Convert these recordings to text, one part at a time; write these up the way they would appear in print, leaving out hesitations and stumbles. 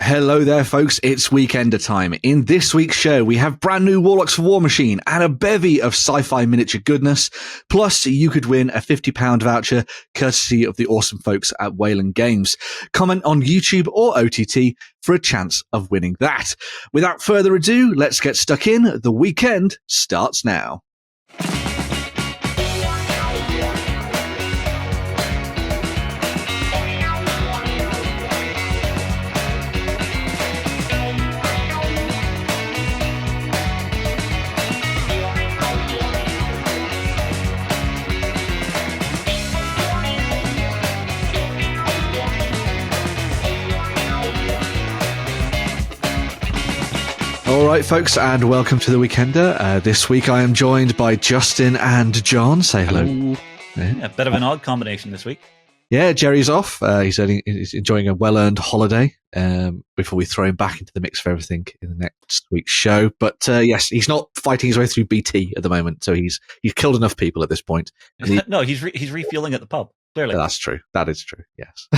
Hello there, folks. It's Weekender time. In this week's show, we have brand new Warlocks for Warmachine and a bevy of sci-fi miniature goodness. Plus, you could win a £50 voucher courtesy of the awesome folks at Wayland Games. Comment on YouTube or OTT for a chance of winning that. Without further ado, let's get stuck in. The weekend starts now. All right, folks, and welcome to the Weekender. This week I am joined by Justin and John. Say hello. Yeah, a bit of an odd combination this week. Yeah, Jerry's off. He's enjoying a well-earned holiday before we throw him back into the mix for everything in the next week's show. But yes, he's not fighting his way through BT at the moment, so he's killed enough people at this point. No, he's refueling at the pub. Clearly. That's true. That is true. Yes.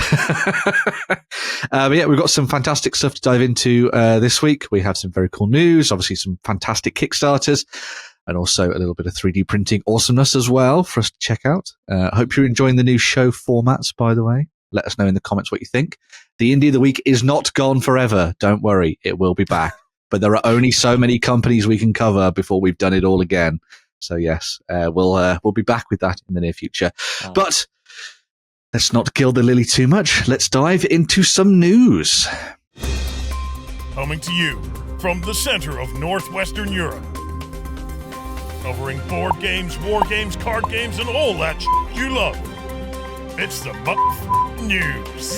But yeah, we've got some fantastic stuff to dive into this week. We have some very cool news, obviously some fantastic Kickstarters, and also a little bit of 3D printing awesomeness as well for us to check out. Hope you're enjoying the new show formats, by the way. Let us know in the comments what you think. The Indie of the Week is not gone forever. Don't worry, it will be back. But there are only so many companies we can cover before we've done it all again. So yes, we'll be back with that in the near future. Oh. But let's not gild the lily too much. Let's dive into some news. Coming to you from the center of Northwestern Europe. Covering board games, war games, card games, and all that you love. It's the news.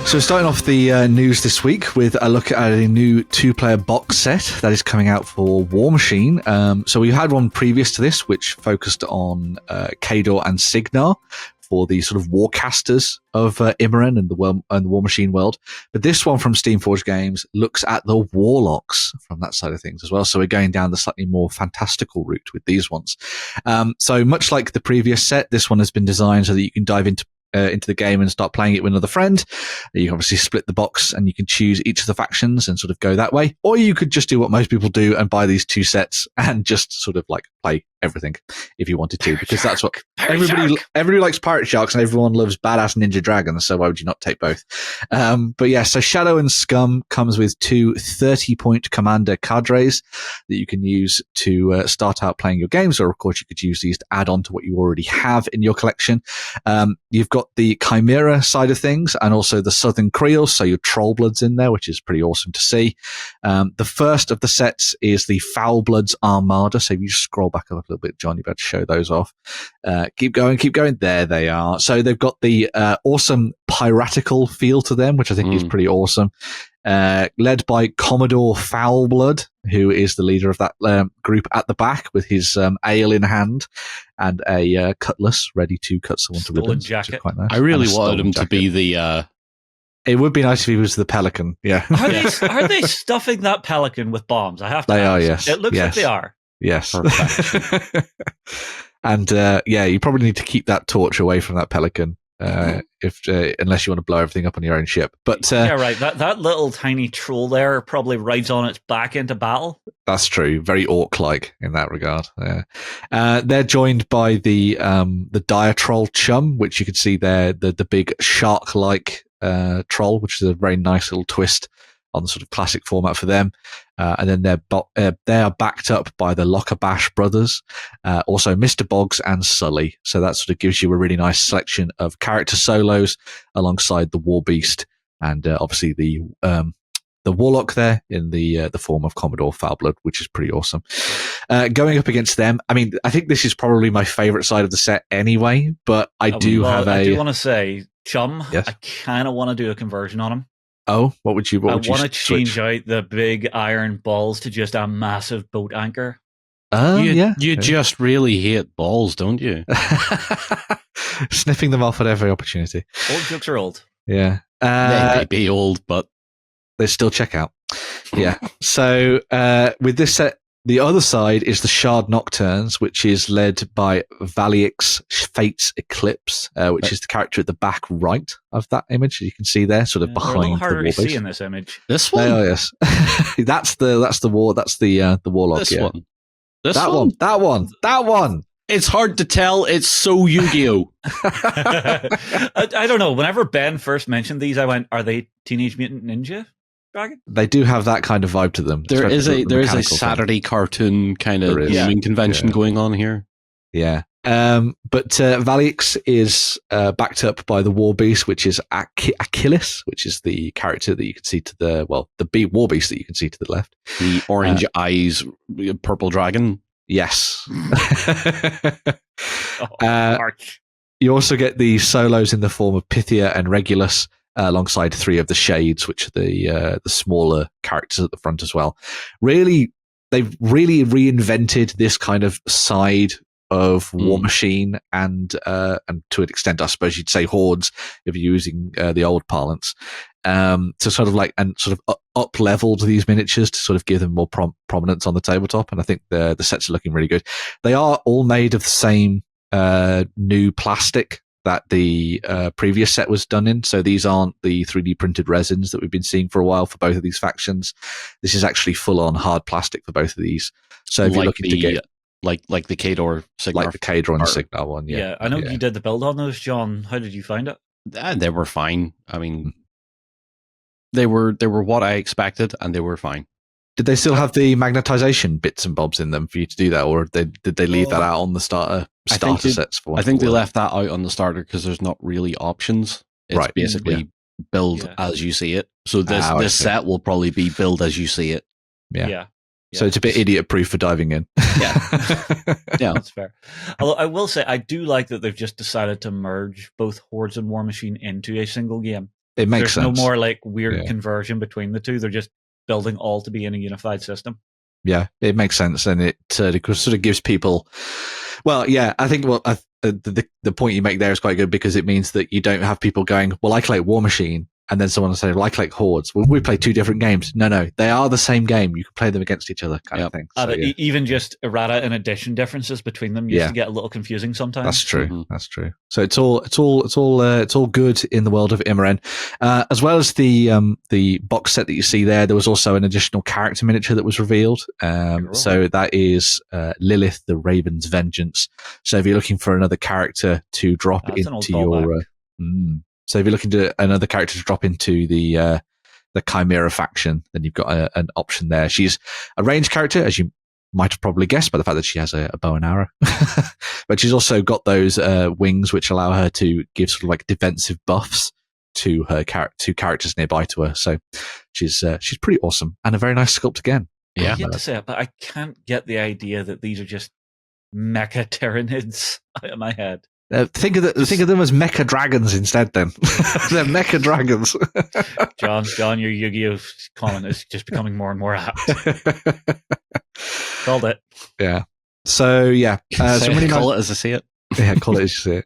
So starting off the news this week with a look at a new 2-player box set that is coming out for Warmachine. So we had one previous to this, which focused on Kador and Signar, for the sort of warcasters of Imran and the Warmachine world. But this one from SkullForge Games looks at the warlocks from that side of things as well. So we're going down the slightly more fantastical route with these ones. So much like the previous set, this one has been designed so that you can dive into the game and start playing it with another friend. You can obviously split the box and you can choose each of the factions and sort of go that way. Or you could just do what most people do and buy these 2 sets and just sort of like play everything if you wanted to, because that's what everybody likes. Pirate Sharks and everyone loves badass ninja dragons, so why would you not take both? But yeah, so Shadow and Scum comes with 2 30-point commander cadres that you can use to start out playing your games, or of course you could use these to add on to what you already have in your collection. You've got the Chimera side of things and also the Southern Creoles, so your Trollbloods in there, which is pretty awesome to see. The first of the sets is the Foulbloods Armada, so if you scroll back up a little bit, John, you've got to show those off. Keep going. There they are. So they've got the awesome piratical feel to them, which I think is pretty awesome. Led by Commodore Foulblood, who is the leader of that group at the back with his ale in hand and a cutlass ready to cut someone to ribbons. Jacket. Quite nice. I really wanted him to be the... It would be nice if he was the Pelican, yeah. Are they stuffing that Pelican with bombs? I have to They ask. are, yes. It looks like they are. Yes. And yeah, you probably need to keep that torch away from that Pelican unless you want to blow everything up on your own ship. But yeah, right. That little tiny troll there probably rides on its back into battle. That's true. Very orc-like in that regard. Yeah. They're joined by the dire troll Chum, which you can see there, the big shark-like troll, which is a very nice little twist on the sort of classic format for them. And then they are backed up by the Lockerbash brothers, also Mr. Boggs and Sully. So that sort of gives you a really nice selection of character solos alongside the War Beast and obviously the Warlock there in the form of Commodore Foulblood, which is pretty awesome. Going up against them, I mean, I think this is probably my favorite side of the set anyway, but I do want to say, Chum, yes? I kind of want to do a conversion on him. Oh, what would you? I want to change out the big iron balls to just a massive boat anchor. You just really hate balls, don't you? Sniffing them off at every opportunity. Old jokes are old. Yeah. They may be old, but they still check out. Yeah. So with this set, The other side is the Shard Nocturnes, which is led by Valiix Fate's Eclipse, which is the character at the back right of that image. You can see there, sort of behind they're a little harder the to war see base. in this image. This one? Oh yes, that's the warlock. This yeah. one? This That one. It's hard to tell. It's so Yu-Gi-Oh! I don't know. Whenever Ben first mentioned these, I went, "Are they Teenage Mutant Ninja Dragon?" They do have that kind of vibe to them. There is a mechanical Saturday cartoon kind of naming convention going on here. Yeah. But Valiix is backed up by the War Beast, which is Achilles, which is the character that you can see to the War Beast that you can see to the left. The orange eyes, purple dragon. Yes. Arch. You also get the solos in the form of Pythia and Regulus, alongside 3 of the Shades, which are the smaller characters at the front as well. Really, they've really reinvented this kind of side of Warmachine and to an extent, I suppose you'd say Hordes if you're using the old parlance, to sort of up-leveled these miniatures to sort of give them more prominence on the tabletop. And I think the sets are looking really good. They are all made of the same new plastic that the previous set was done in. So these aren't the 3D printed resins that we've been seeing for a while for both of these factions. This is actually full-on hard plastic for both of these. So if you're looking to get... Like the Khador Signar. Like the Khador and the Signar one, Yeah, I know you did the build on those, John. How did you find it? They were fine. I mean, they were what I expected, and they were fine. Did they still have the magnetization bits and bobs in them for you to do that, or did they leave that out on the starter sets? I think they left that out on the starter because there's not really options. It's basically build as you see it. So this set will probably be build as you see it. Yeah. So it's a bit idiot-proof for diving in. Yeah. That's fair. Although I will say, I do like that they've just decided to merge both Hordes and Warmachine into a single game. It makes sense. There's no more like weird conversion between the two. They're just building all to be in a unified system. Yeah, it makes sense, and it sort of gives people... Well, yeah, I think the point you make there is quite good, because it means that you don't have people going, well, I collect Warmachine, and then someone will say, well, I collect Hordes. Well, we play 2 different games. No, they are the same game. You can play them against each other, kind of thing. So, even just errata and addition differences between them used to get a little confusing sometimes. That's true. Mm-hmm. That's true. So it's all good in the world of Immoren. As well as the box set that you see there was also an additional character miniature that was revealed. So that is Lilith, the Raven's Vengeance. So if you're looking for another character to drop into your... So if you're looking to another character to drop into the Chimera faction, then you've got an option there. She's a ranged character, as you might have probably guessed by the fact that she has a bow and arrow. But she's also got those wings which allow her to give sort of like defensive buffs to her two characters nearby to her. So she's pretty awesome, and a very nice sculpt again. Yeah, I hate to say it, but I can't get the idea that these are just mecha Tyranids out of my head. Think of them as mecha dragons instead. Then they're mecha dragons. John, your Yu-Gi-Oh comment is just becoming more and more apt. Called it. Yeah. So yeah, some really call nice, it as I see it. Yeah, call it as you see it.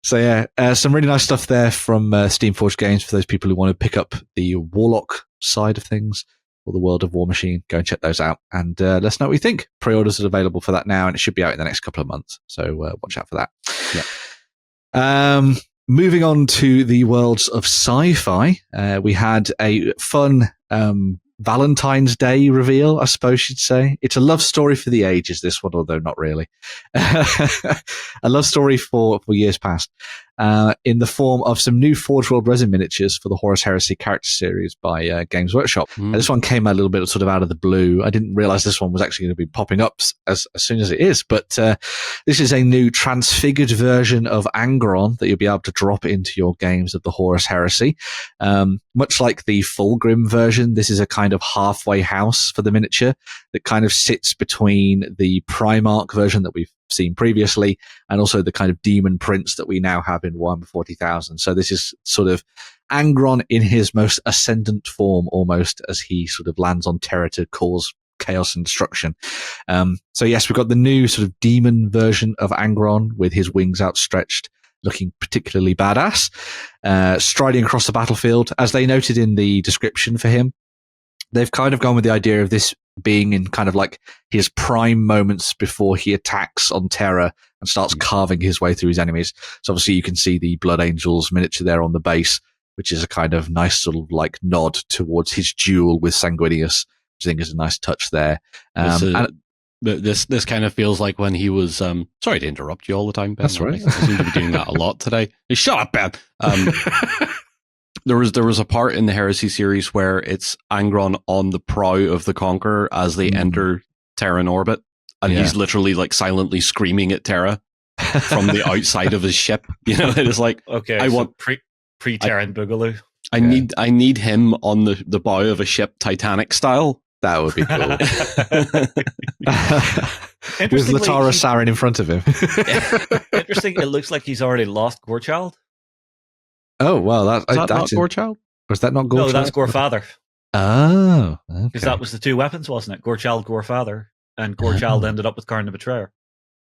So yeah, some really nice stuff there from SteamForge Games for those people who want to pick up the Warlock side of things, or the world of Warmachine. Go and check those out, and let us know what you think. Pre-orders are available for that now, and it should be out in the next couple of months. So watch out for that. Yeah. Moving on to the worlds of sci-fi, we had a fun Valentine's Day reveal, I suppose you'd say. It's a love story for the ages, this one, although not really. A love story for years past, in the form of some new Forge World resin miniatures for the Horus Heresy character series by Games Workshop. This one came a little bit sort of out of the blue. I didn't realize this one was actually going to be popping up as soon as it is, but this is a new transfigured version of Angron that you'll be able to drop into your games of the Horus Heresy. Much like the Fulgrim version, this is a kind of halfway house for the miniature that kind of sits between the Primarch version that we've seen previously and also the kind of demon prince that we now have in Warhammer 40,000. So this is sort of Angron in his most ascendant form, almost, as he sort of lands on Terra to cause chaos and destruction. So yes, we've got the new sort of demon version of Angron with his wings outstretched, looking particularly badass, striding across the battlefield. As they noted in the description for him, they've kind of gone with the idea of this being in kind of like his prime moments before he attacks on Terra and starts carving his way through his enemies. So obviously you can see the Blood Angels miniature there on the base, which is a kind of nice sort of like nod towards his duel with Sanguinius, which I think is a nice touch there. This kind of feels like when he was sorry to interrupt you all the time, Ben. That's right. I seem to be doing that a lot today. Hey, shut up, Ben. There was a part in the Heresy series where it's Angron on the prow of the Conqueror as they enter Terran orbit, and he's literally like silently screaming at Terra from the outside of his ship. You know, it is like, okay, I want pre-Terran Boogaloo. I need him on the bow of a ship, Titanic style. That would be cool. With Lotara Saren in front of him. Interesting. It looks like he's already lost Gorechild. Oh, well, that's not Gorechild? Was that not Gorechild? No, that's Gorefather. Oh, okay. Because that was the two weapons, wasn't it? Gorechild, Gorefather, and Gorechild ended up with Karn the Betrayer.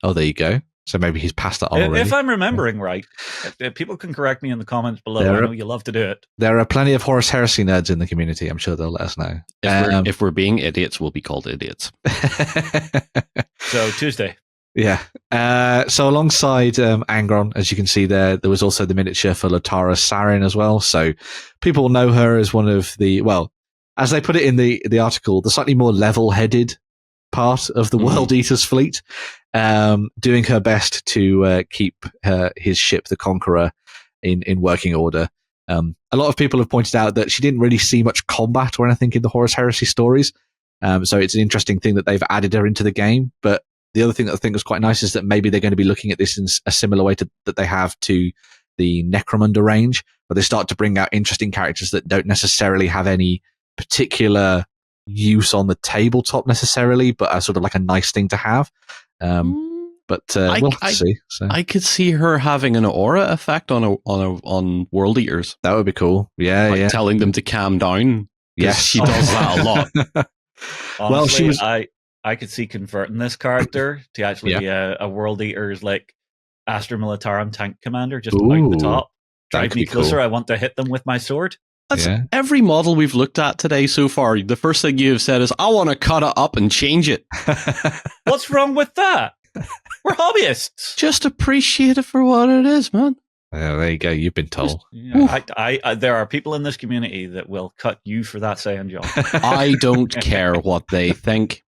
Oh, there you go. So maybe he's passed that on already. If I'm remembering right, if people can correct me in the comments below. I know you love to do it. There are plenty of Horus Heresy nerds in the community. I'm sure they'll let us know. If we're being idiots, we'll be called idiots. So Tuesday. Yeah. So alongside Angron, as you can see there was also the miniature for Lotara Saren as well. So people know her as one of the, well, as they put it in the article, the slightly more level-headed part of the World Eaters fleet, doing her best to keep his ship, the Conqueror, in working order. A lot of people have pointed out that she didn't really see much combat or anything in the Horus Heresy stories. So it's an interesting thing that they've added her into the game. But the other thing that I think was quite nice is that maybe they're going to be looking at this in a similar way that they have to the Necromunda range, where they start to bring out interesting characters that don't necessarily have any particular use on the tabletop necessarily, but are sort of like a nice thing to have. But we'll have to see. So. I could see her having an aura effect on World Eaters. That would be cool. Yeah, telling them to calm down. Yes, she does that a lot. Honestly, well, she was. I could see converting this character to actually be a World Eater's like Astra Militarum tank commander, just out the top. Drive me closer. Cool. I want to hit them with my sword. That's every model we've looked at today so far. The first thing you have said is, I want to cut it up and change it. What's wrong with that? We're hobbyists. Just appreciate it for what it is, man. Oh, there you go. You've been told. I there are people in this community that will cut you for that saying, John. I don't care what they think.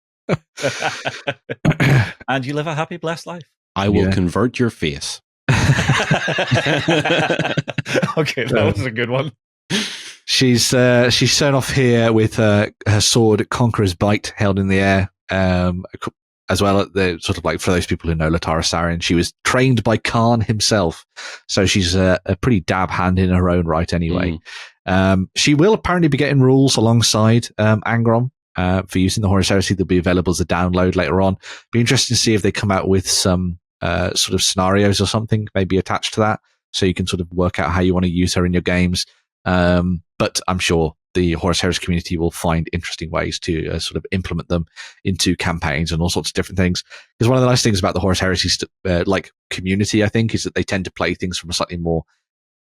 And you live a happy, blessed life. I will convert your face. Okay, that was a good one. She's shown off here with her sword, Conqueror's Bite, held in the air. As well, the sort of like for those people who know Lotara Saren, she was trained by Khan himself, so she's a pretty dab hand in her own right. Anyway, she will apparently be getting rules alongside Angron for using the Horus Heresy. They'll be available as a download later on. Be interesting to see if they come out with some sort of scenarios or something maybe attached to that, so you can sort of work out how you want to use her in your games. But I'm sure the Horus Heresy community will find interesting ways to sort of implement them into campaigns and all sorts of different things. Because one of the nice things about the Horus Heresy community, I think, is that they tend to play things from a slightly more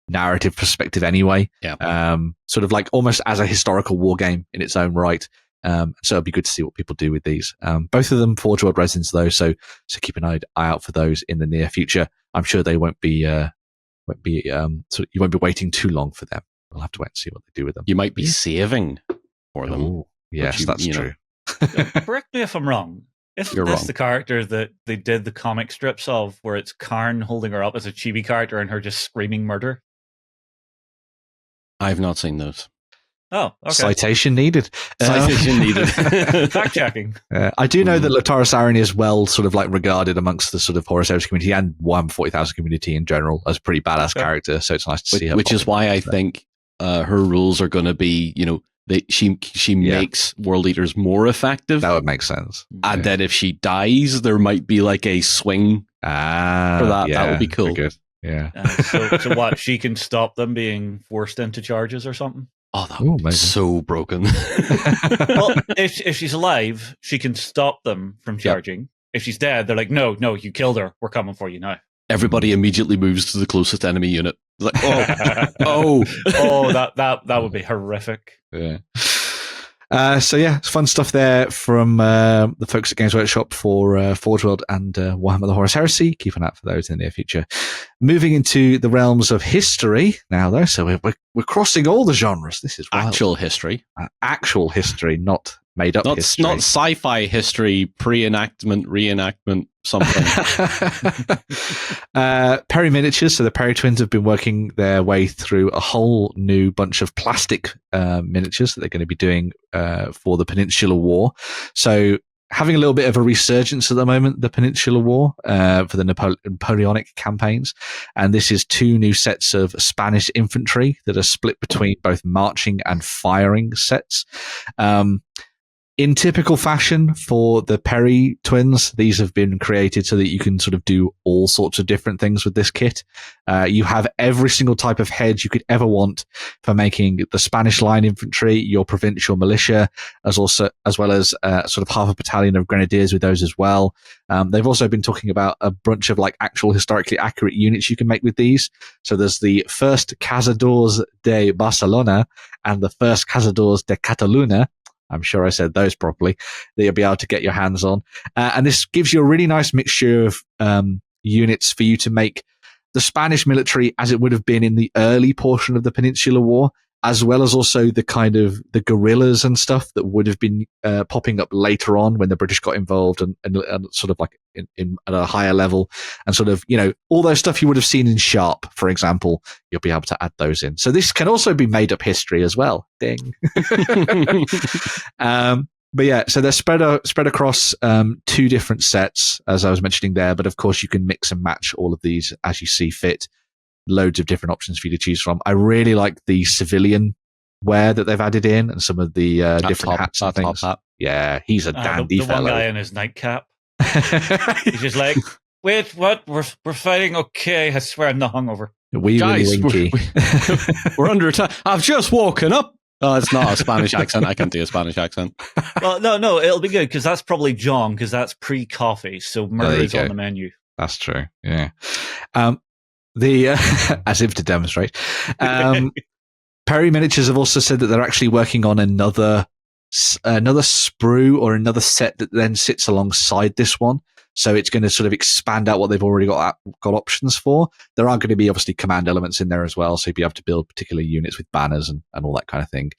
narrative perspective anyway. Yeah. Sort of like almost as a historical war game in its own right. So it'll be good to see what people do with these. Both of them Forge World resins though, so keep an eye out for those in the near future. I'm sure they won't be so you won't be waiting too long for them. We'll have to wait and see what they do with them. You might be saving for them. Ooh, yes, that's true. Correct me if I'm wrong. Isn't this the character that they did the comic strips of, where it's Karn holding her up as a chibi character and her just screaming murder? I've not seen those. Oh, okay. Citation needed. Citation needed. Fact checking. I do know that Lotara Saren is well sort of like regarded amongst the sort of Horus Heresy community and Warhammer 40,000 community in general as a pretty badass character. So it's nice to see her. Which is why I think her rules are going to be, she makes World Eaters more effective. That would make sense. And then if she dies, there might be like a swing for that. That would be cool. Good. Yeah. So what? She can stop them being forced into charges or something? Oh, that would be so broken. Well, if she's alive, she can stop them from charging. Yep. If she's dead, they're like, no, you killed her. We're coming for you now. Everybody immediately moves to the closest enemy unit. Like, that would be horrific. Yeah. So yeah, it's fun stuff there from the folks at Games Workshop for Forge World and Warhammer the Horus Heresy. Keep an eye out for those in the near future. Moving into the realms of history now, though. So we're crossing all the genres. This is wild. Actual history. Actual history, not made up history. Not sci-fi history, pre-enactment, reenactment, something. Perry Miniatures, so the Perry twins have been working their way through a whole new bunch of plastic miniatures that they're going to be doing for the Peninsular War. So having a little bit of a resurgence at the moment, the Peninsular War, for the Napoleonic campaigns. And this is 2 new sets of Spanish infantry that are split between both marching and firing sets. In typical fashion for the Perry twins, these have been created so that you can sort of do all sorts of different things with this kit. You have every single type of head you could ever want for making the Spanish line infantry, your provincial militia, as well as sort of half a battalion of grenadiers with those as well. They've also been talking about a bunch of like actual historically accurate units you can make with these. So there's the first Cazadors de Barcelona and the first Cazadors de Catalunya. I'm sure I said those properly, that you'll be able to get your hands on. And this gives you a really nice mixture of units for you to make the Spanish military as it would have been in the early portion of the Peninsular War, as well as also the kind of the guerrillas and stuff that would have been popping up later on when the British got involved and sort of like in at a higher level, and sort of, you know, all those stuff you would have seen in Sharp, for example, you'll be able to add those in. So this can also be made up history as well. Ding. But yeah, so they're spread across 2 different sets, as I was mentioning there. But of course, you can mix and match all of these as you see fit. Loads of different options for you to choose from. I really like the civilian wear that they've added in, and some of the different hats and things. Yeah, he's a dandy the fellow. One guy in his nightcap. He's just like, wait, what? We're fighting? Okay, I swear I'm not hungover. Guys, we're under attack. I've just woken up. Oh, it's not a Spanish accent. I can't do a Spanish accent. Well, no, it'll be good because that's probably John, because that's pre-coffee. So murder is on the menu. That's true. Yeah. As if to demonstrate. Perry Miniatures have also said that they're actually working on another sprue or another set that then sits alongside this one. So it's going to sort of expand out what they've already got options for. There are going to be obviously command elements in there as well. So you'll be able to build particular units with banners and all that kind of thing,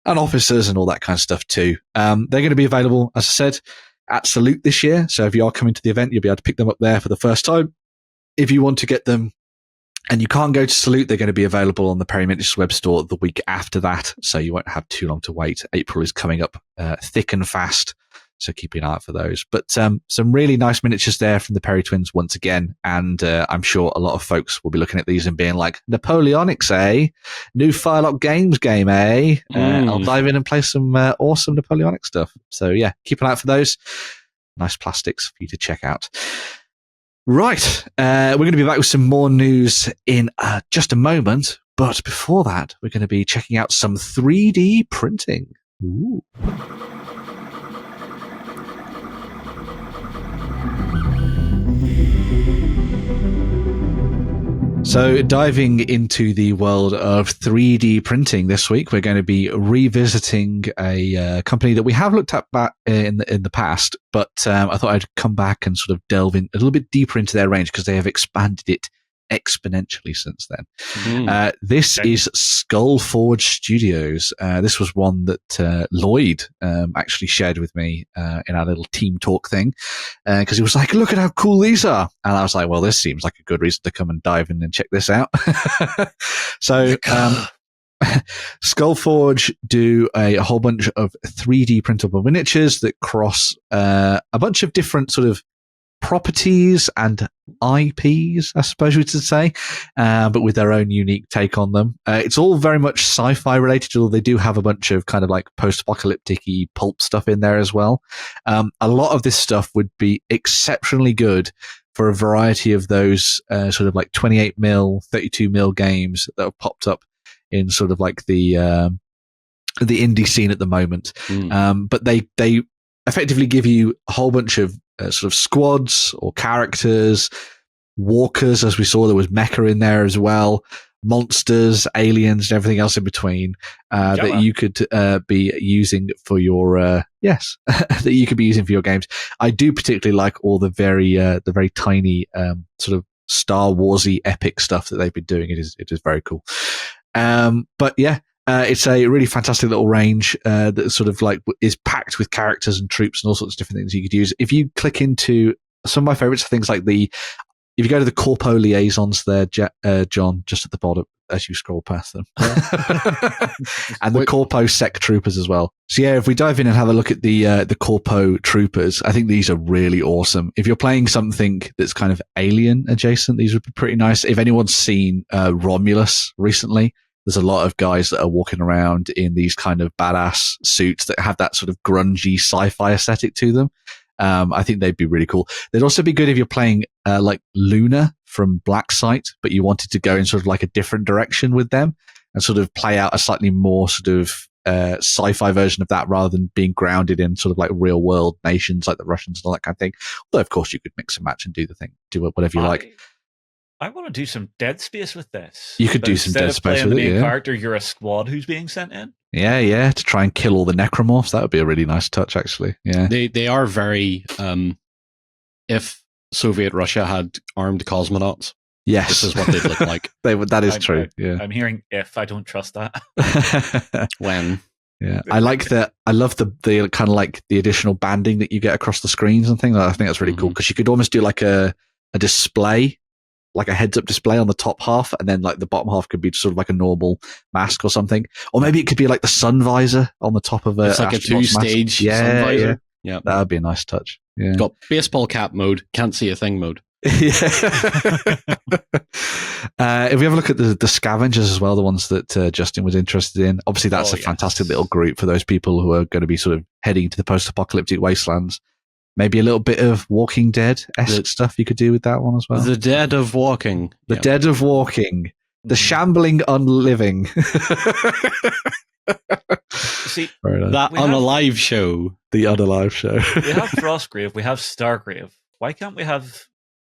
and officers and all that kind of stuff too. They're going to be available, as I said, at Salute this year. So if you are coming to the event, you'll be able to pick them up there for the first time. If you want to get them and you can't go to Salute, they're going to be available on the Perry Miniatures web store the week after that. So you won't have too long to wait. April is coming up thick and fast. So keep an eye out for those. But some really nice miniatures there from the Perry twins once again. And I'm sure a lot of folks will be looking at these and being like, Napoleonics, eh? New Firelock Games game, eh? I'll dive in and play some awesome Napoleonic stuff. So yeah, keep an eye out for those. Nice plastics for you to check out. Right. We're going to be back with some more news in just a moment. But before that, we're going to be checking out some 3D printing. Ooh. So diving into the world of 3D printing this week, we're going to be revisiting a company that we have looked at back in the past, but I thought I'd come back and sort of delve in a little bit deeper into their range because they have expanded it exponentially since then. This is SkullForge Studios. This was one that Lloyd actually shared with me in our little team talk thing, because he was like, look at how cool these are. And I was like, well, this seems like a good reason to come and dive in and check this out. So SkullForge do a whole bunch of 3D printable miniatures that cross a bunch of different sort of properties and IPs, I suppose we should say, but with their own unique take on them. It's all very much sci-fi related, although they do have a bunch of kind of like post-apocalyptic-y pulp stuff in there as well. A lot of this stuff would be exceptionally good for a variety of those sort of like 28mm, 32mm games that have popped up in sort of like the indie scene at the moment. But they effectively give you a whole bunch of sort of squads or characters, walkers, as we saw. There was mecha in there as well. monsters, aliens, and everything else in between that you could be using for your that you could be using for your games. I do particularly like all the very tiny sort of Star Warsy epic stuff that they've been doing. It is very cool. But yeah. It's a really fantastic little range that sort of like is packed with characters and troops and all sorts of different things you could use. If you click into some of my favorites are things like if you go to the Corpo liaisons there, John, just at the bottom as you scroll past them, and the Corpo sec troopers as well. So yeah, if we dive in and have a look at the Corpo troopers, I think these are really awesome. If you're playing something that's kind of alien adjacent, these would be pretty nice. If anyone's seen Romulus recently, there's a lot of guys that are walking around in these kind of badass suits that have that sort of grungy sci-fi aesthetic to them. I think they'd be really cool. They'd also be good if you're playing like Luna from Blacksite, but you wanted to go in sort of like a different direction with them and sort of play out a slightly more sort of sci-fi version of that rather than being grounded in sort of like real world nations like the Russians and all that kind of thing. Although, of course, you could mix and match and do whatever you like. I want to do some Dead Space with this. You could do some Dead Space with it, Instead of playing the main character, you're a squad who's being sent in. Yeah, to try and kill all the necromorphs. That would be a really nice touch, actually. Yeah, they are very. If Soviet Russia had armed cosmonauts, yes, this is what they'd look like. That is true. Yeah, I'm hearing if. I don't trust that. When. Yeah, I love the kind of like the additional banding that you get across the screens and things. I think that's really cool because you could almost do like a display, like a heads-up display on the top half, and then like the bottom half could be sort of like a normal mask or something, or maybe it could be like the sun visor on the top of it's like a two-stage sun visor. Yeah, that would be a nice touch. Yeah, got baseball cap mode, can't see a thing mode. Yeah. If we have a look at the scavengers as well, the ones that Justin was interested in, obviously that's a fantastic little group for those people who are going to be sort of heading to the post-apocalyptic wastelands. Maybe a little bit of Walking Dead-esque stuff you could do with that one as well. The Dead of Walking. The Dead of Walking. The Shambling Unliving. See, that Unalive show. The Unalive show. We have Frostgrave, we have Stargrave. Why can't we have,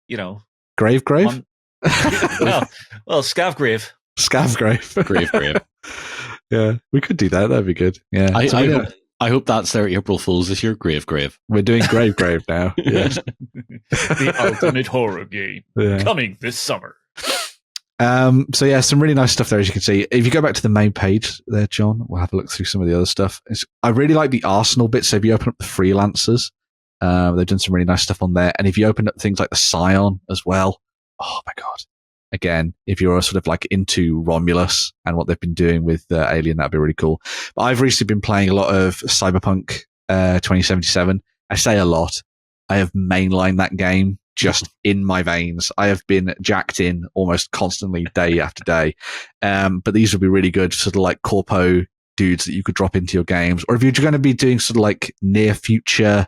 Grave? well, Scavgrave. Scavgrave. Grave. Yeah, we could do that. That'd be good. Yeah. I hope that's their April Fool's this year. Grave. We're doing Grave now. Yes. The ultimate horror game coming this summer. So yeah, some really nice stuff there, as you can see. If you go back to the main page there, John, we'll have a look through some of the other stuff. I really like the Arsenal bit. So if you open up the freelancers, they've done some really nice stuff on there. And if you open up things like the Scion as well, oh my God. Again, if you're sort of like into Romulus and what they've been doing with Alien, that'd be really cool. But I've recently been playing a lot of Cyberpunk 2077. I say a lot. I have mainlined that game just in my veins. I have been jacked in almost constantly day after day. But these would be really good, sort of like corpo dudes that you could drop into your games. Or if you're going to be doing sort of like near future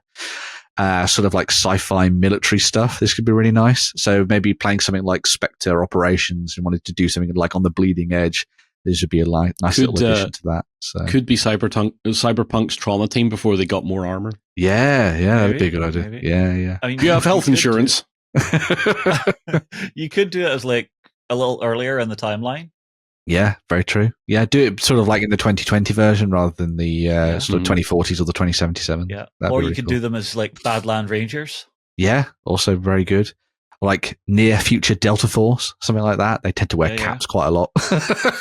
sort of like sci-fi military stuff, this could be really nice. So maybe playing something like Spectre Operations and wanted to do something like on the bleeding edge, this would be a nice little addition to that. So could be Cyberpunk's trauma team before they got more armor. Yeah, that'd be a good idea. Maybe. Yeah. I mean, you have health insurance. You could do it as like a little earlier in the timeline. Yeah, very true. Yeah, do it sort of like in the 2020 version rather than the sort of 2040s or the 2077. Yeah, or you could do them as like Badland Rangers. Yeah, also very good. Like near future Delta Force, something like that. They tend to wear caps quite a lot.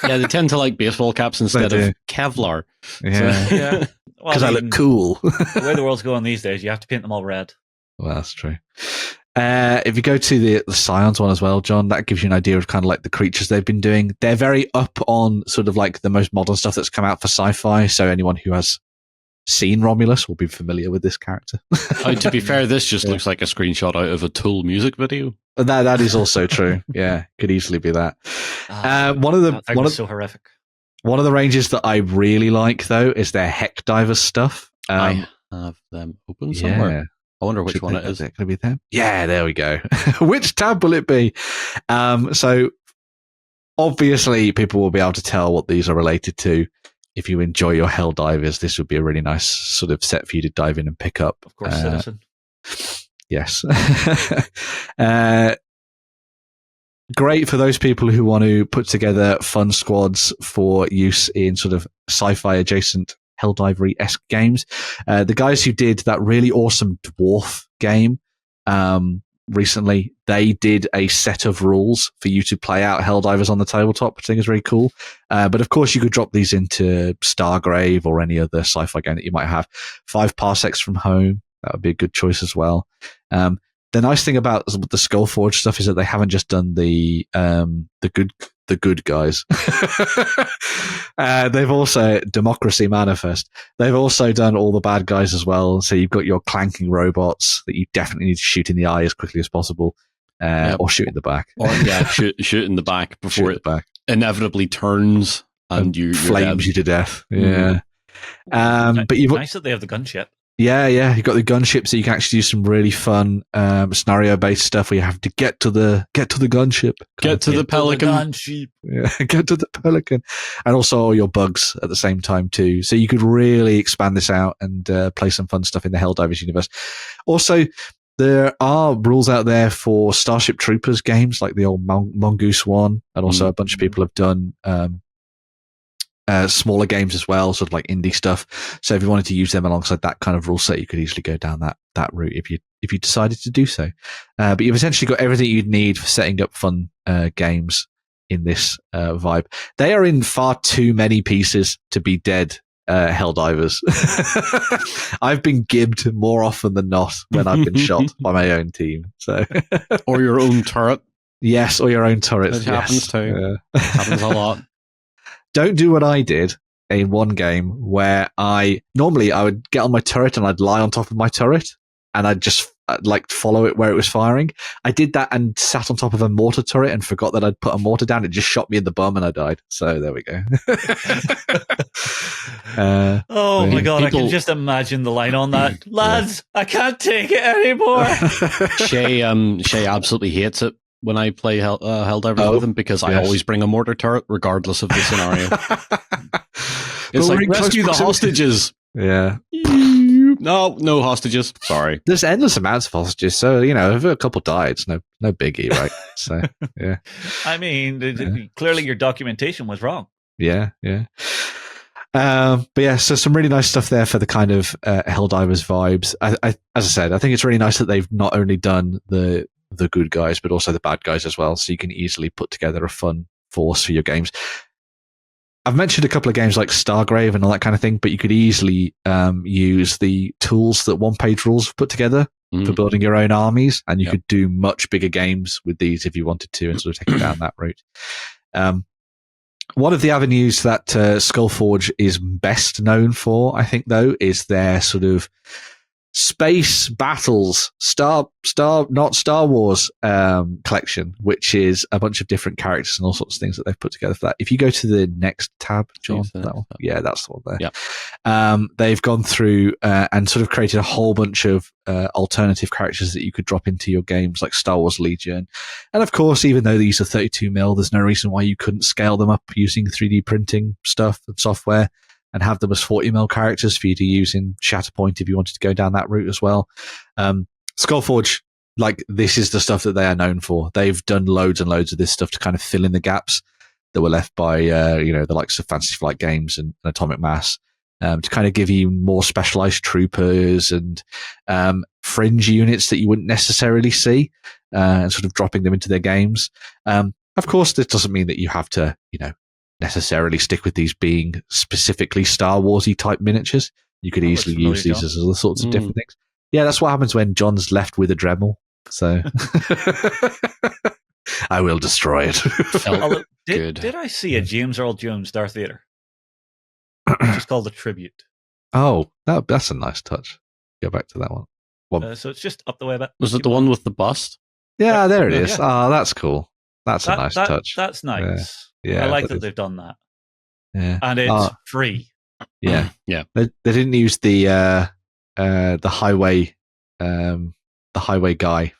Yeah, they tend to like baseball caps instead of Kevlar. Yeah, because I look cool. The way the world's going these days, you have to paint them all red. Well, that's true. If you go to the Scions one as well, John, that gives you an idea of kind of like the creatures they've been doing. They're very up on sort of like the most modern stuff that's come out for sci-fi. So anyone who has seen Romulus will be familiar with this character. To be fair, this just looks like a screenshot out of a Tool music video. That is also true. Yeah, could easily be that. So horrific. One of the ranges that I really like though is their Heck Divers stuff. I have them open somewhere. Yeah. I wonder which one it is. Is it going to be them? Yeah, there we go. Which tab will it be? So obviously people will be able to tell what these are related to. If you enjoy your Hell Divers, this would be a really nice sort of set for you to dive in and pick up. Of course, Citizen. Yes. great for those people who want to put together fun squads for use in sort of sci-fi adjacent Helldivery-esque games. The guys who did that really awesome dwarf game recently, they did a set of rules for you to play out Helldivers on the tabletop, which I think is really cool. But of course, you could drop these into Stargrave or any other sci-fi game that you might have. 5 parsecs from home, that would be a good choice as well. The nice thing about the SkullForge stuff is that they haven't just done the good guys. They've also Democracy Manifest. They've also done all the bad guys as well. So you've got your clanking robots that you definitely need to shoot in the eye as quickly as possible, or shoot in the back. Or shoot in the back before it inevitably turns and you flames you to death. Yeah. But you've nice that they have the gunship. Yeah, you've got the gunship, so you can actually do some really fun scenario-based stuff where you have to get to the gunship, get to the pelican, get to the pelican, and also all your bugs at the same time too. So you could really expand this out and play some fun stuff in the Helldivers universe. Also, there are rules out there for Starship Troopers games, like the old Mongoose one, and also a bunch of people have done smaller games as well, sort of like indie stuff. So if you wanted to use them alongside that kind of rule set, you could easily go down that route if you decided to do so. But you've essentially got everything you'd need for setting up fun games in this vibe. They are in far too many pieces to be dead Helldivers. I've been gibbed more often than not when I've been shot by my own team. So or your own turret. Yes, or your own turrets. It happens too. Happens a lot. Don't do what I did in one game where normally I would get on my turret and I'd lie on top of my turret and I'd just follow it where it was firing. I did that and sat on top of a mortar turret and forgot that I'd put a mortar down. It just shot me in the bum and I died. So there we go. Oh my God, I can just imagine the line on that. Lads, I can't take it anymore. Shay absolutely hates it when I play Helldivers with him because I always bring a mortar turret regardless of the scenario. It's like, rescue the hostages. Yeah. No hostages. Sorry. There's endless amounts of hostages, so, if a couple died, it's no biggie, right? So, yeah. I mean, clearly your documentation was wrong. Yeah. But yeah, so some really nice stuff there for the kind of Helldivers vibes. As I said, I think it's really nice that they've not only done the good guys, but also the bad guys as well. So you can easily put together a fun force for your games. I've mentioned a couple of games like Stargrave and all that kind of thing, but you could easily use the tools that One Page Rules put together for building your own armies, and you could do much bigger games with these if you wanted to and sort of take it down that route. One of the avenues that SkullForge is best known for, I think, though, is their sort of Space Battles, not Star Wars collection, which is a bunch of different characters and all sorts of things that they've put together for that. If you go to the next tab, John, that one. Yeah, that's the one there. Yeah. They've gone through and sort of created a whole bunch of alternative characters that you could drop into your games, like Star Wars Legion. And of course, even though these are 32mm, there's no reason why you couldn't scale them up using 3D printing stuff and software, and have them as 40mm characters for you to use in Shatterpoint if you wanted to go down that route as well. SkullForge, this is the stuff that they are known for. They've done loads and loads of this stuff to kind of fill in the gaps that were left by, the likes of Fantasy Flight Games and Atomic Mass, to kind of give you more specialized troopers and fringe units that you wouldn't necessarily see, and sort of dropping them into their games. Of course, this doesn't mean that you have to, necessarily stick with these being specifically Star Warsy type miniatures. You could easily use these as all sorts of different things. Yeah, that's what happens when John's left with a Dremel. So I will destroy it. Did I see a James Earl Jones Darth Vader? It's called a tribute. Oh, that's a nice touch. Go back to that one. So it's just up the way a bit. Was it the one with the bust? Yeah, there it is. Oh, that's cool. That's a nice touch. That's nice. Yeah, I like that they've done that. Yeah, and it's free. Yeah, yeah. They didn't use the highway guy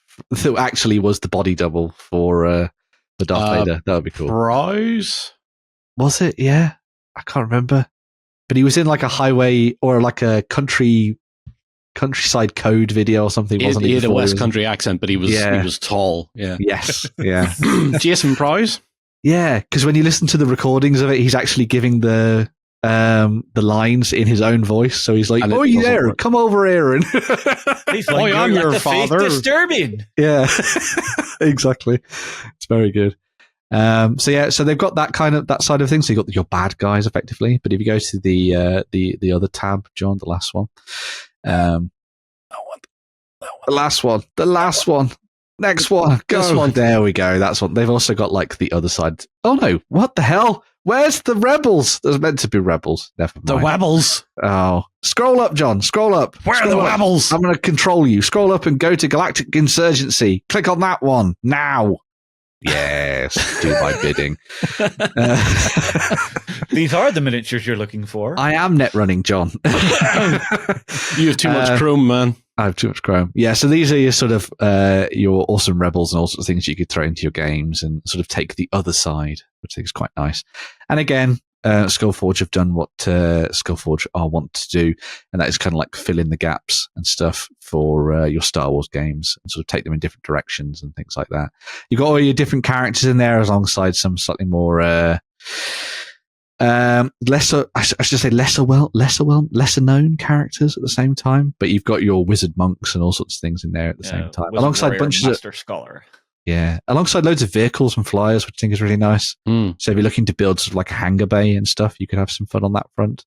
who actually was the body double for the Darth Vader. That would be cool. Browse? Was it? Yeah, I can't remember. But he was in like a highway or like a country Countryside Code video or something, wasn't he? He had a West Country accent, but he was tall. Yeah. Yes. Yeah. Jason Prowse. Yeah, because when you listen to the recordings of it, he's actually giving the lines in his own voice. So he's like, "Oh, you there? Work. Come over here." And he's like, "I'm your father." Disturbing. Yeah, exactly. It's very good. So they've got that side of things. So you've got your bad guys effectively. But if you go to the other tab, John, the last one, the last one. Next one. Go. This one. There we go. That's one. They've also got like the other side. Oh no! What the hell? Where's the rebels? There's meant to be rebels. Never mind. The Webbles. Oh, scroll up, John. Scroll up. Where are the Webbles? I'm going to control you. Scroll up and go to Galactic Insurgency. Click on that one now. Yes, do my bidding. These are the miniatures you're looking for. I am net running, John. You have too much Chrome, man. I have too much Chrome. Yeah, so these are your sort of your awesome rebels and all sorts of things you could throw into your games and sort of take the other side, which I think is quite nice. And again, SkullForge have done what SkullForge want to do, and that is kind of like fill in the gaps and stuff for your Star Wars games and sort of take them in different directions and things like that. You've got all your different characters in there alongside some slightly more lesser known characters at the same time, but you've got your wizard monks and all sorts of things in there at the same time, alongside bunches Master Scholar. Yeah, alongside loads of vehicles and flyers, which I think is really nice. So if you're looking to build sort of like a hangar bay and stuff, you could have some fun on that front.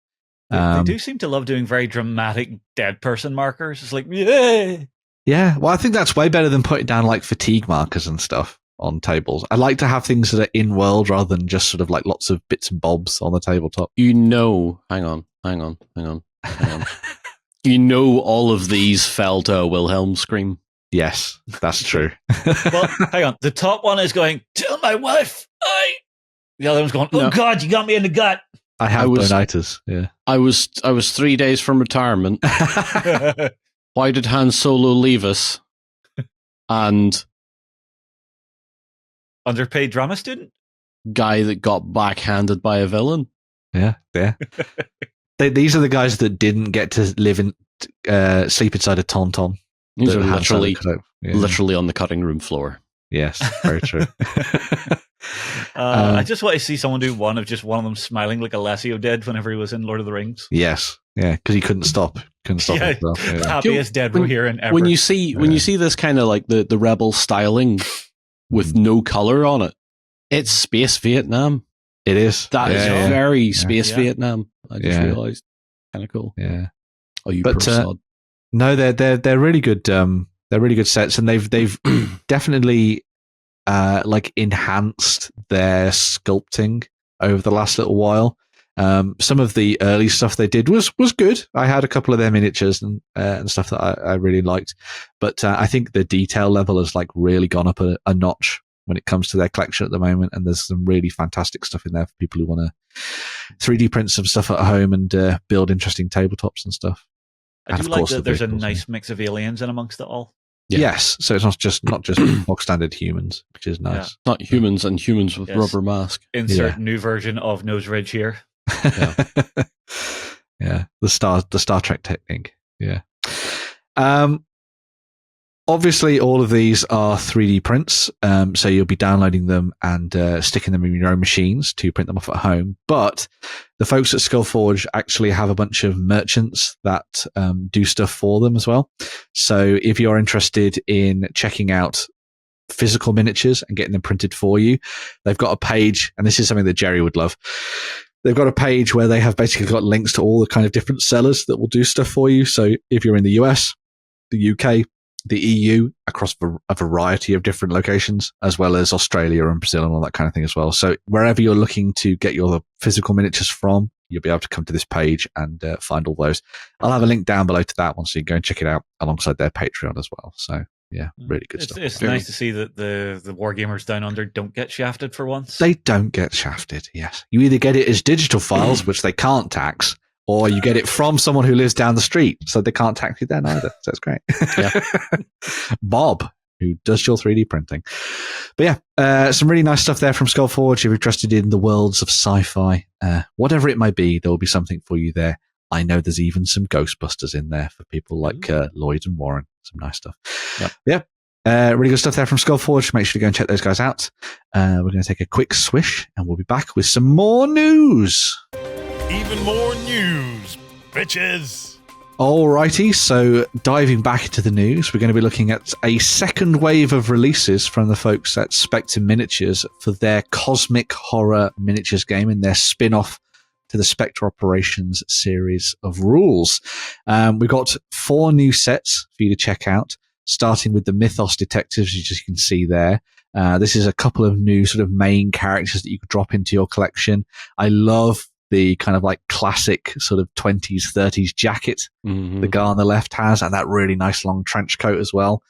They do seem to love doing very dramatic dead person markers. It's like, yay! Yeah, well, I think that's way better than putting down like fatigue markers and stuff on tables. I like to have things that are in world rather than just sort of like lots of bits and bobs on the tabletop. Hang on. You know, all of these fell to a Wilhelm scream. Yes, that's true. Well, hang on. The top one is going, "Tell my wife The other one's going, "Oh, no. God, you got me in the gut." I have bonitis. Yeah, I was 3 days from retirement. Why did Han Solo leave us? And underpaid drama student guy that got backhanded by a villain. Yeah. These are the guys that didn't get to live in sleep inside a tauntaun. These are literally on the cutting room floor. Yes, very true. I just want to see someone do one of them smiling like Alessio did whenever he was in Lord of the Rings. Yes, yeah, because he couldn't stop. Himself. Yeah. Happiest dead we're hearing ever. When you see this kind of like the rebel styling with no color on it, it's space Vietnam. It is. That is very space Vietnam. I just realized. Kind of cool. Yeah. Oh, you poor sod. No, they're really good. They're really good sets, and they've definitely like enhanced their sculpting over the last little while. Some of the early stuff they did was good. I had a couple of their miniatures and stuff that I really liked, but I think the detail level has like really gone up a notch when it comes to their collection at the moment. And there's some really fantastic stuff in there for people who want to 3D print some stuff at home and build interesting tabletops and stuff. I do like that there's a nice mix of aliens in amongst it all. Yeah. Yes, so it's not just bog standard humans, which is nice. Yeah. Not humans and humans with rubber mask. Insert new version of Nose Ridge here. Yeah, the Star Trek technique. Yeah. Obviously, all of these are 3D prints, so you'll be downloading them and sticking them in your own machines to print them off at home. But the folks at SkullForge actually have a bunch of merchants that do stuff for them as well. So if you're interested in checking out physical miniatures and getting them printed for you, they've got a page, and this is something that Jerry would love. They've got a page where they have basically got links to all the kind of different sellers that will do stuff for you. So if you're in the US, the UK, the EU, across a variety of different locations, as well as Australia and Brazil and all that kind of thing as well. So wherever you're looking to get your physical miniatures from, you'll be able to come to this page and find all those. I'll have a link down below to that one, so you can go and check it out alongside their Patreon as well. So yeah, really good stuff. It's nice to see that the wargamers down under don't get shafted for once. They don't get shafted, yes. You either get it as digital files, which they can't tax, or you get it from someone who lives down the street, so they can't tax you then either. So it's great. Yeah. Bob, who does your 3D printing. But yeah, some really nice stuff there from SkullForge. If you're interested in the worlds of sci-fi, whatever it may be, there will be something for you there I know there's even some Ghostbusters in there for people like Lloyd and Warren. Some nice stuff. Yep. Really good stuff there from SkullForge. Make sure to go and check those guys out. We're going to take a quick swish, and we'll be back with some more news. Even more news, bitches. Alrighty, so diving back into the news, we're going to be looking at a second wave of releases from the folks at Spectre Miniatures for their Cosmic Horror Miniatures game and their spin-off to the Spectre Operations series of rules. We've got 4 new sets for you to check out, starting with the Mythos Detectives, as you can see there. This is a couple of new sort of main characters that you could drop into your collection. I love the kind of like classic sort of 20s, 30s jacket the guy on the left has, and that really nice long trench coat as well.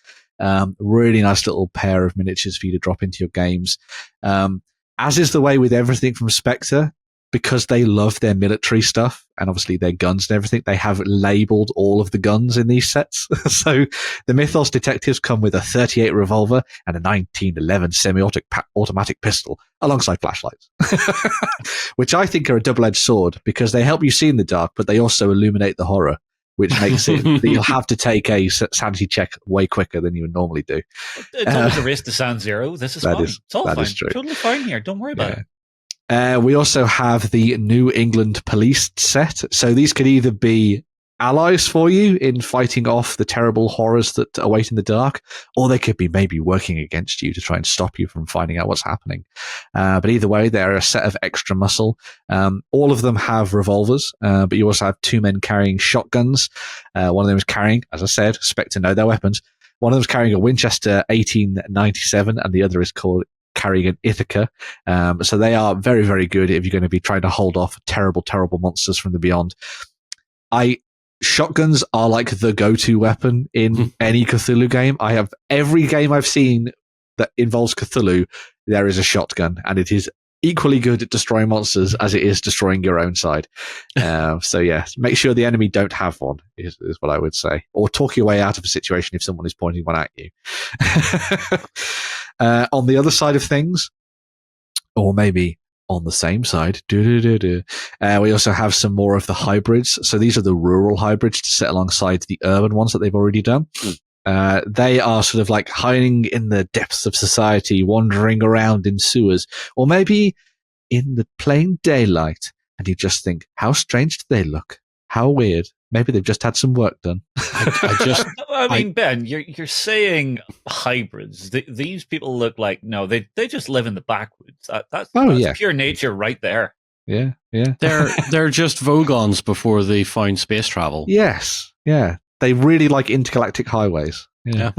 Really nice little pair of miniatures for you to drop into your games. As is the way with everything from Spectre, because they love their military stuff and obviously their guns and everything, they have labeled all of the guns in these sets. So the Mythos Detectives come with a 38 revolver and a 1911 semi-automatic pistol alongside flashlights, which I think are a double-edged sword because they help you see in the dark, but they also illuminate the horror, which makes it that you'll have to take a sanity check way quicker than you would normally do. It's always a race to San Zero. This is fine. It's all fine. Totally fine here. Don't worry about it. We also have the New England Police set. So these could either be allies for you in fighting off the terrible horrors that await in the dark, or they could be maybe working against you to try and stop you from finding out what's happening. But either way, they're a set of extra muscle. All of them have revolvers, but you also have 2 men carrying shotguns. One of them is carrying, as I said, Spectre know their weapons. One of them is carrying a Winchester 1897, and the other is carrying an Ithaca. So they are very, very good if you're going to be trying to hold off terrible, terrible monsters from the beyond. Shotguns are like the go-to weapon in any Cthulhu game. I have every game I've seen that involves Cthulhu, there is a shotgun, and it is equally good at destroying monsters as it is destroying your own side. So yeah, make sure the enemy don't have one is what I would say, or talk your way out of a situation if someone is pointing one at you. On the other side of things, or maybe on the same side, we also have some more of the hybrids. So these are the rural hybrids to sit alongside the urban ones that they've already done. They are sort of like hiding in the depths of society, wandering around in sewers, or maybe in the plain daylight. And you just think, how strange do they look? How weird. Maybe they've just had some work done. I mean, Ben, you're saying hybrids. These people look like, no, they just live in the backwoods. That's pure nature right there. Yeah. They're just Vogons before they found space travel. Yes, yeah. They really like intergalactic highways. Yeah.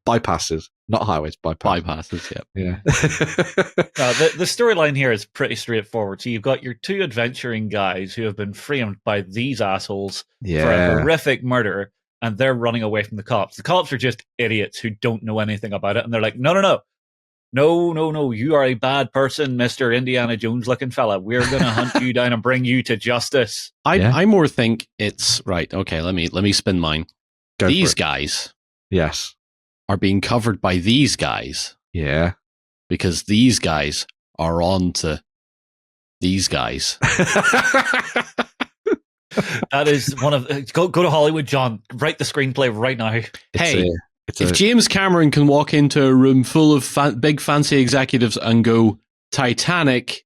Bypasses, not highways, bypasses. Yeah. The storyline here is pretty straightforward. So you've got your 2 adventuring guys who have been framed by these assholes for a horrific murder, and they're running away from the cops. The cops are just idiots who don't know anything about it, and they're like, no, you are a bad person, Mr. Indiana Jones looking fella. We're going to hunt you down and bring you to justice. I more think it's right. Okay, let me spin mine. These guys, yes, are being covered by these guys. Yeah, because these guys are on to these guys. That is one of go to Hollywood, John. Write the screenplay right now. If James Cameron can walk into a room full of big fancy executives and go Titanic,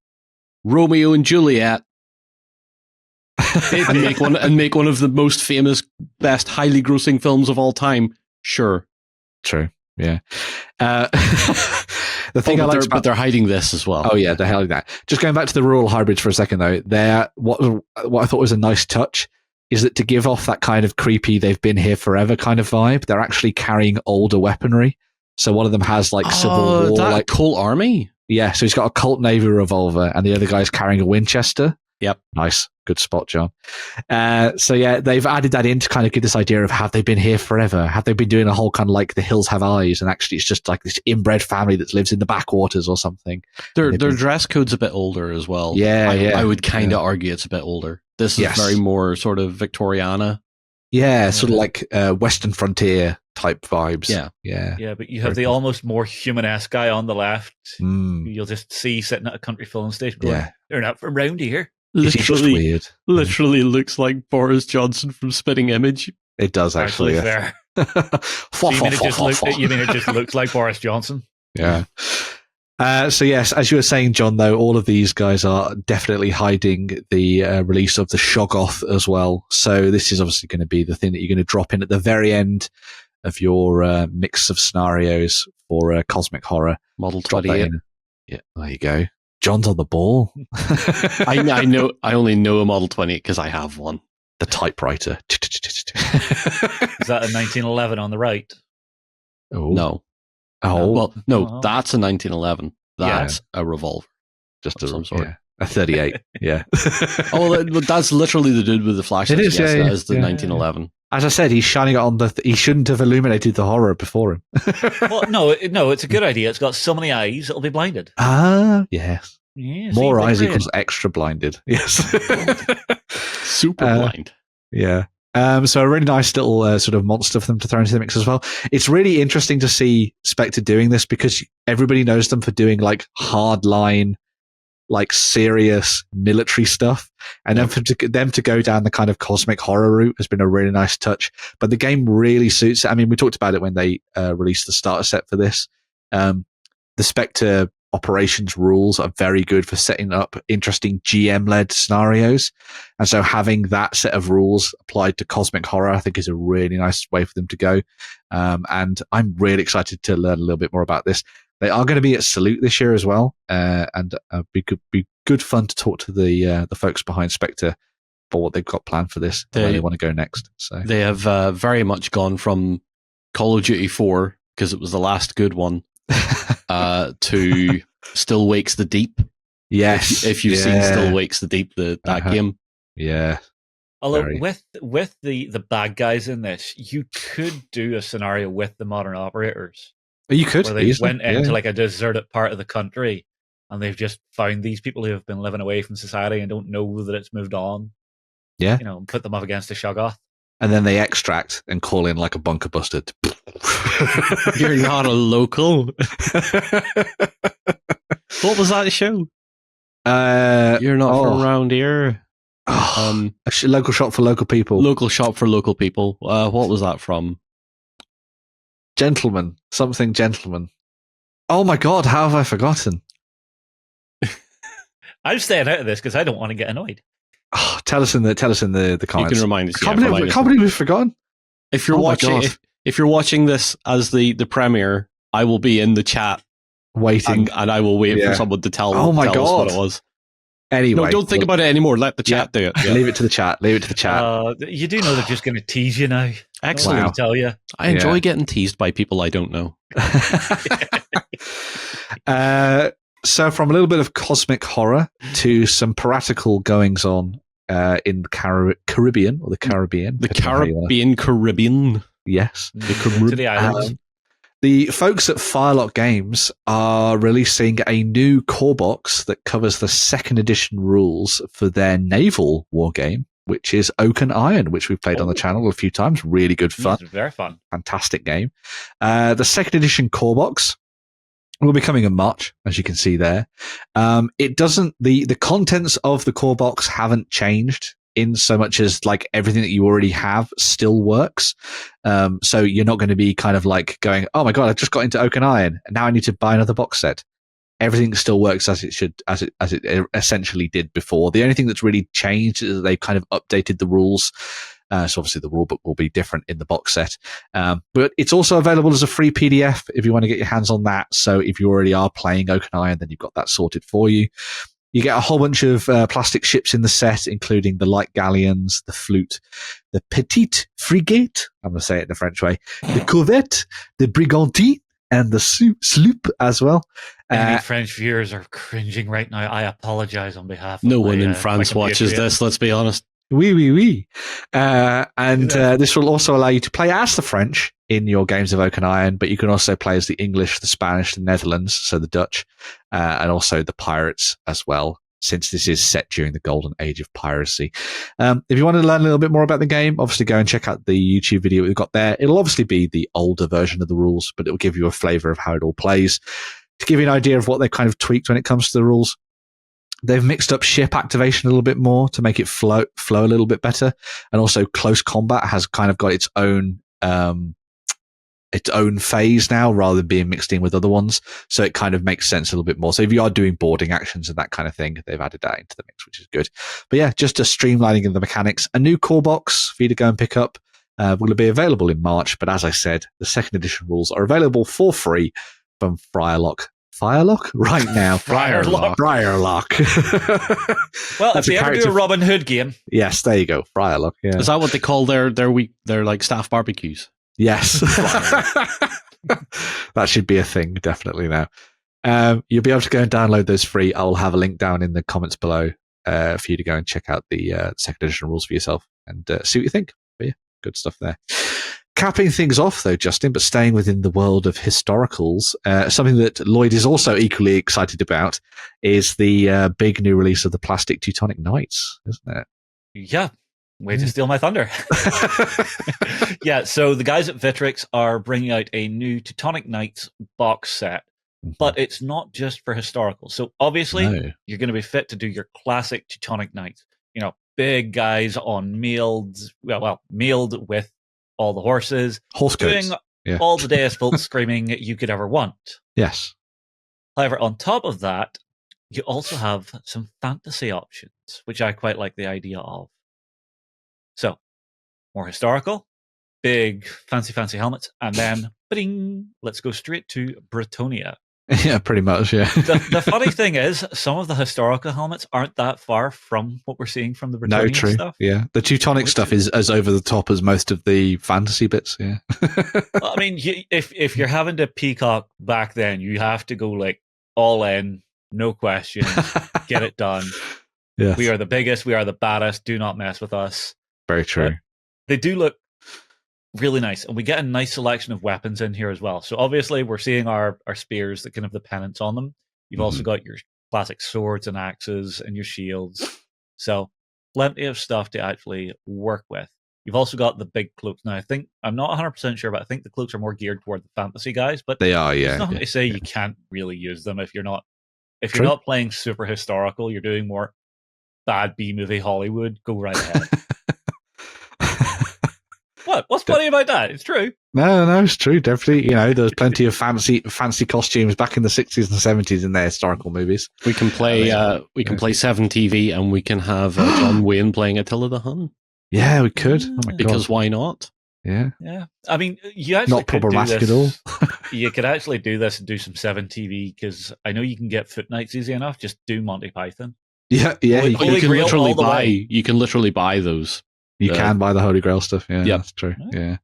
Romeo and Juliet, and make one of the most famous, best, highly grossing films of all time, sure, true, yeah. The thing but they're hiding this as well. Oh yeah, they're hiding that. Just going back to the rural hybrids for a second though, what I thought was a nice touch is that to give off that kind of creepy, they've been here forever kind of vibe, they're actually carrying older weaponry. So one of them has like Civil War, like Colt Army. Yeah, so he's got a Colt Navy revolver, and the other guy's carrying a Winchester. Yep. Nice. Good spot, John. So yeah, they've added that in to kind of give this idea of have they been here forever? Have they been doing a whole kind of like the hills have eyes, and actually it's just like this inbred family that lives in the backwaters or something. Their dress code's a bit older as well. I would kind of argue it's a bit older. This is very more sort of Victoriana. Yeah, sort of like Western frontier type vibes. Yeah, but you have the almost more human-esque guy on the left. You'll just see sitting at a country filling station going, they're not from round here. It's just weird. Literally looks like Boris Johnson from Spitting Image. It does actually. Fair. You mean it just looks like Boris Johnson? Yeah. So yes, as you were saying, John, though, all of these guys are definitely hiding the release of the Shoggoth as well. So this is obviously going to be the thing that you're going to drop in at the very end of your mix of scenarios for Cosmic Horror. Model 28. Yeah, there you go. John's on the ball. I know. I only know a Model 28 because I have one. The typewriter. Is that a 1911 on the right? Oh. No. Oh. Well, no, that's a 1911. That's a revolver. Just of some sort. Yeah. A 38. Yeah. That's literally the dude with the flashlight. It is, yes, yeah. That is the 1911. As I said, he's shining it on he shouldn't have illuminated the horror before him. Well, no, it's a good idea. It's got so many eyes, it'll be blinded. Ah, yes. Yeah, more eyes equals extra blinded. Yes. Super blind. Yeah. So a really nice little sort of monster for them to throw into the mix as well. It's really interesting to see Spectre doing this because everybody knows them for doing like hardline, like serious military stuff. And then for them to go down the kind of cosmic horror route has been a really nice touch. But the game really suits it. I mean, we talked about it when they released the starter set for this. The Spectre operations rules are very good for setting up interesting GM-led scenarios. And so having that set of rules applied to cosmic horror, I think, is a really nice way for them to go. And I'm really excited to learn a little bit more about this. They are going to be at Salute this year as well. And be good fun to talk to the folks behind Spectre for what they've got planned for this and where they want to go next. So they have very much gone from Call of Duty 4, because it was the last good one, to Still Wakes the Deep. Yes. If you've seen Still Wakes the Deep, that game. Yeah. Although with the bad guys in this, you could do a scenario with the modern operators. You could. Where they went into like a deserted part of the country and they've just found these people who have been living away from society and don't know that it's moved on. Yeah. And put them up against a Shoggoth. And then they extract and call in like a bunker buster. You're not a local. What was that show? You're not from around here. A local shop for local people. Local shop for local people. What was that from? Gentleman. Something gentleman. Oh my God, how have I forgotten? I'm staying out of this because I don't want to get annoyed. Oh, tell us in the comments. You can remind us. Can't believe we've forgotten. If you're watching this as the premiere, I will be in the chat waiting, and I will wait for someone to tell us what it was. Anyway, no, don't think about it anymore. Let the chat do it. Yeah. Leave it to the chat. You do know they're just going to tease you now. Excellent. Wow. Tell you. I enjoy getting teased by people I don't know. So from a little bit of cosmic horror to some piratical goings on in the Caribbean or the Caribbean. The Caribbean. Yes. To the islands. The folks at Firelock Games are releasing a new core box that covers the second edition rules for their naval war game, which is Oak and Iron, which we've played on the channel a few times. Really good fun. It's very fun. Fantastic game. The second edition core box will be coming in March, as you can see there. It doesn't, the contents of the core box haven't changed in so much as like everything that you already have still works. So you're not going to be kind of like going, oh my God, I just got into Oak and Iron and now I need to buy another box set. Everything still works as it should, as it essentially did before. The only thing that's really changed is that they've kind of updated the rules. So obviously the rule book will be different in the box set. But it's also available as a free PDF if you want to get your hands on that. So if you already are playing Oak and Iron, then you've got that sorted for you. You get a whole bunch of plastic ships in the set, including the light galleons, the flute, the petite frigate, I'm going to say it in the French way, the corvette, the brigantine, and the sloop as well. Any French viewers are cringing right now. I apologize on behalf of no one in France watches this, let's be honest. Oui. This will also allow you to play as the French in your games of Oak and Iron, but you can also play as the English, the Spanish, the Netherlands, so the Dutch, and also the pirates as well, since this is set during the golden age of piracy. If you want to learn a little bit more about the game, obviously go and check out the YouTube video we've got there. It'll obviously be the older version of the rules, but it'll give you a flavor of how it all plays. To give you an idea of what they kind of tweaked when it comes to the rules, They've mixed up ship activation a little bit more to make it flow a little bit better, and also close combat has kind of got its own phase now rather than being mixed in with other ones. So it kind of makes sense a little bit more. So if you are doing boarding actions and that kind of thing, they've added that into the mix, which is good. But yeah, just a streamlining of the mechanics. A new core box for you to go and pick up will be available in March. But as I said, the second edition rules are available for free from Firelock right now. Firelock. Well, if they ever do a Robin Hood game. Yes, there you go. Firelock. Yeah. Is that what they call their like staff barbecues? Yes. That should be a thing, definitely now. You'll be able to go and download those free. I'll have a link down in the comments below for you to go and check out the second edition rules for yourself and see what you think. But yeah, good stuff there. Capping things off, though, Justin, but staying within the world of historicals, something that Lloyd is also equally excited about is the big new release of the plastic Teutonic Knights, isn't it? Yeah. Way to steal my thunder. Yeah, so the guys at Victrix are bringing out a new Teutonic Knights box set, but it's not just for historical. So obviously, you're going to be fit to do your classic Teutonic Knights. You know, big guys on mailed with all the horses, doing all the Deus Vult screaming you could ever want. Yes. However, on top of that, you also have some fantasy options, which I quite like the idea of. So, more historical, big, fancy helmets, and then, let's go straight to Bretonia. Yeah, pretty much, yeah. The funny thing is, some of the historical helmets aren't that far from what we're seeing from the Bretonian stuff. Yeah, the Teutonic stuff is as over the top as most of the fantasy bits, yeah. Well, I mean, if you're having to peacock back then, you have to go like all in, no questions, get it done. Yes. We are the biggest, we are the baddest, do not mess with us. Very true. But they do look really nice, and we get a nice selection of weapons in here as well. So obviously we're seeing our spears that can have the pennants on them. You've also got your classic swords and axes and your shields. So plenty of stuff to actually work with. You've also got the big cloaks. Now I'm not 100% sure, but I think the cloaks are more geared toward the fantasy guys, but they are, yeah. It's nothing to say you can't really use them if you're not not playing super historical, you're doing more bad B-movie Hollywood, go right ahead. What's funny about that? It's true. No, it's true. Definitely, there was plenty of fancy costumes back in the 60s and 70s in their historical movies. We can play. We can play 7TV, and we can have John Wayne playing Attila the Hun. Yeah, we could. Oh my because God. Why not? Yeah. I mean, you actually not problematic at all. You could actually do this and do some 7TV because I know you can get Foot Knights easy enough. Just do Monty Python. Yeah. You can literally buy those. You can buy the Holy Grail stuff. Yeah, that's true. Yeah.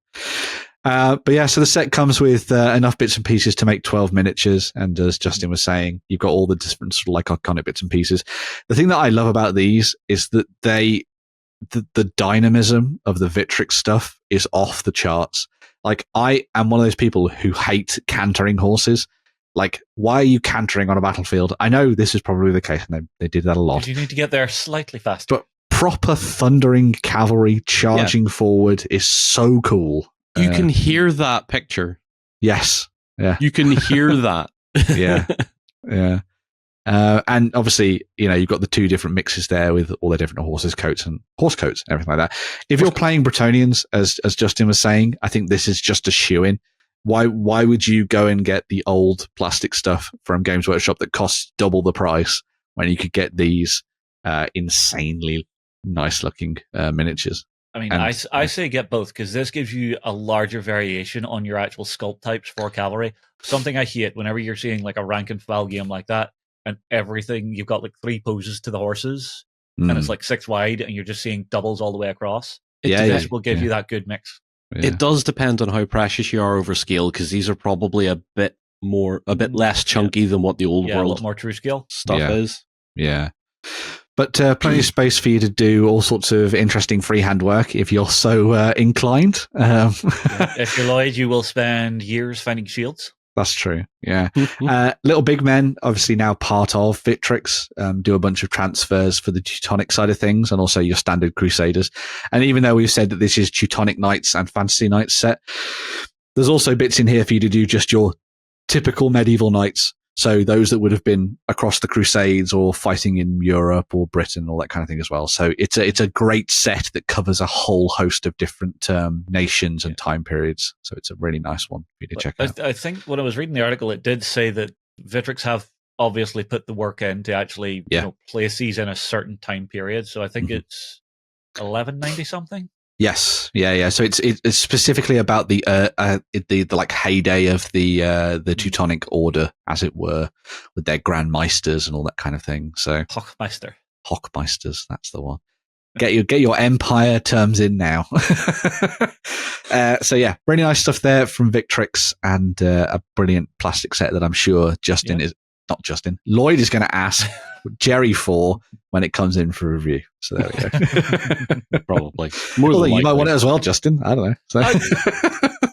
But yeah, so the set comes with enough bits and pieces to make 12 miniatures. And as Justin was saying, you've got all the different sort of like iconic bits and pieces. The thing that I love about these is that the dynamism of the Victrix stuff is off the charts. Like, I am one of those people who hate cantering horses. Like, why are you cantering on a battlefield? I know this is probably the case, and they did that a lot. You need to get there slightly faster. But proper thundering cavalry charging forward is so cool. You can hear that picture. Yes. Yeah. You can hear that. Yeah. Yeah. And obviously, you've got the two different mixes there with all the different horse coats and everything like that. If you're playing Bretonians, as Justin was saying, I think this is just a shoe-in. Why would you go and get the old plastic stuff from Games Workshop that costs double the price when you could get these insanely nice-looking miniatures? I mean, I say get both, because this gives you a larger variation on your actual sculpt types for cavalry. Something I hate whenever you're seeing like a rank and file game like that, and everything, you've got like 3 poses to the horses, and it's like 6 wide, and you're just seeing doubles all the way across. This will give you that good mix. Yeah. It does depend on how precious you are over scale, because these are probably a bit less chunky than what the old world a lot more true scale stuff is. Yeah. But plenty of space for you to do all sorts of interesting freehand work if you're so inclined. If you're Lloyd, you will spend years finding shields. That's true, yeah. Little Big Men, obviously now part of Victrix, do a bunch of transfers for the Teutonic side of things, and also your standard Crusaders. And even though we've said that this is Teutonic Knights and Fantasy Knights set, there's also bits in here for you to do just your typical medieval knights. So those that would have been across the Crusades or fighting in Europe or Britain, all that kind of thing as well. So it's a great set that covers a whole host of different nations and time periods. So it's a really nice one for you to check out. I think when I was reading the article, it did say that Victrix have obviously put the work in to actually place these in a certain time period. So I think it's 1190 something. Yes, yeah. So it's specifically about the like heyday of the Teutonic Order, as it were, with their Grand Meisters and all that kind of thing. So Hochmeisters, that's the one. Get your Empire terms in now. So yeah, really nice stuff there from Victrix, and a brilliant plastic set that I'm sure Lloyd is going to ask Jerry for when it comes in for review. So there we go. Probably. You might want it as well, Justin. I don't know. So.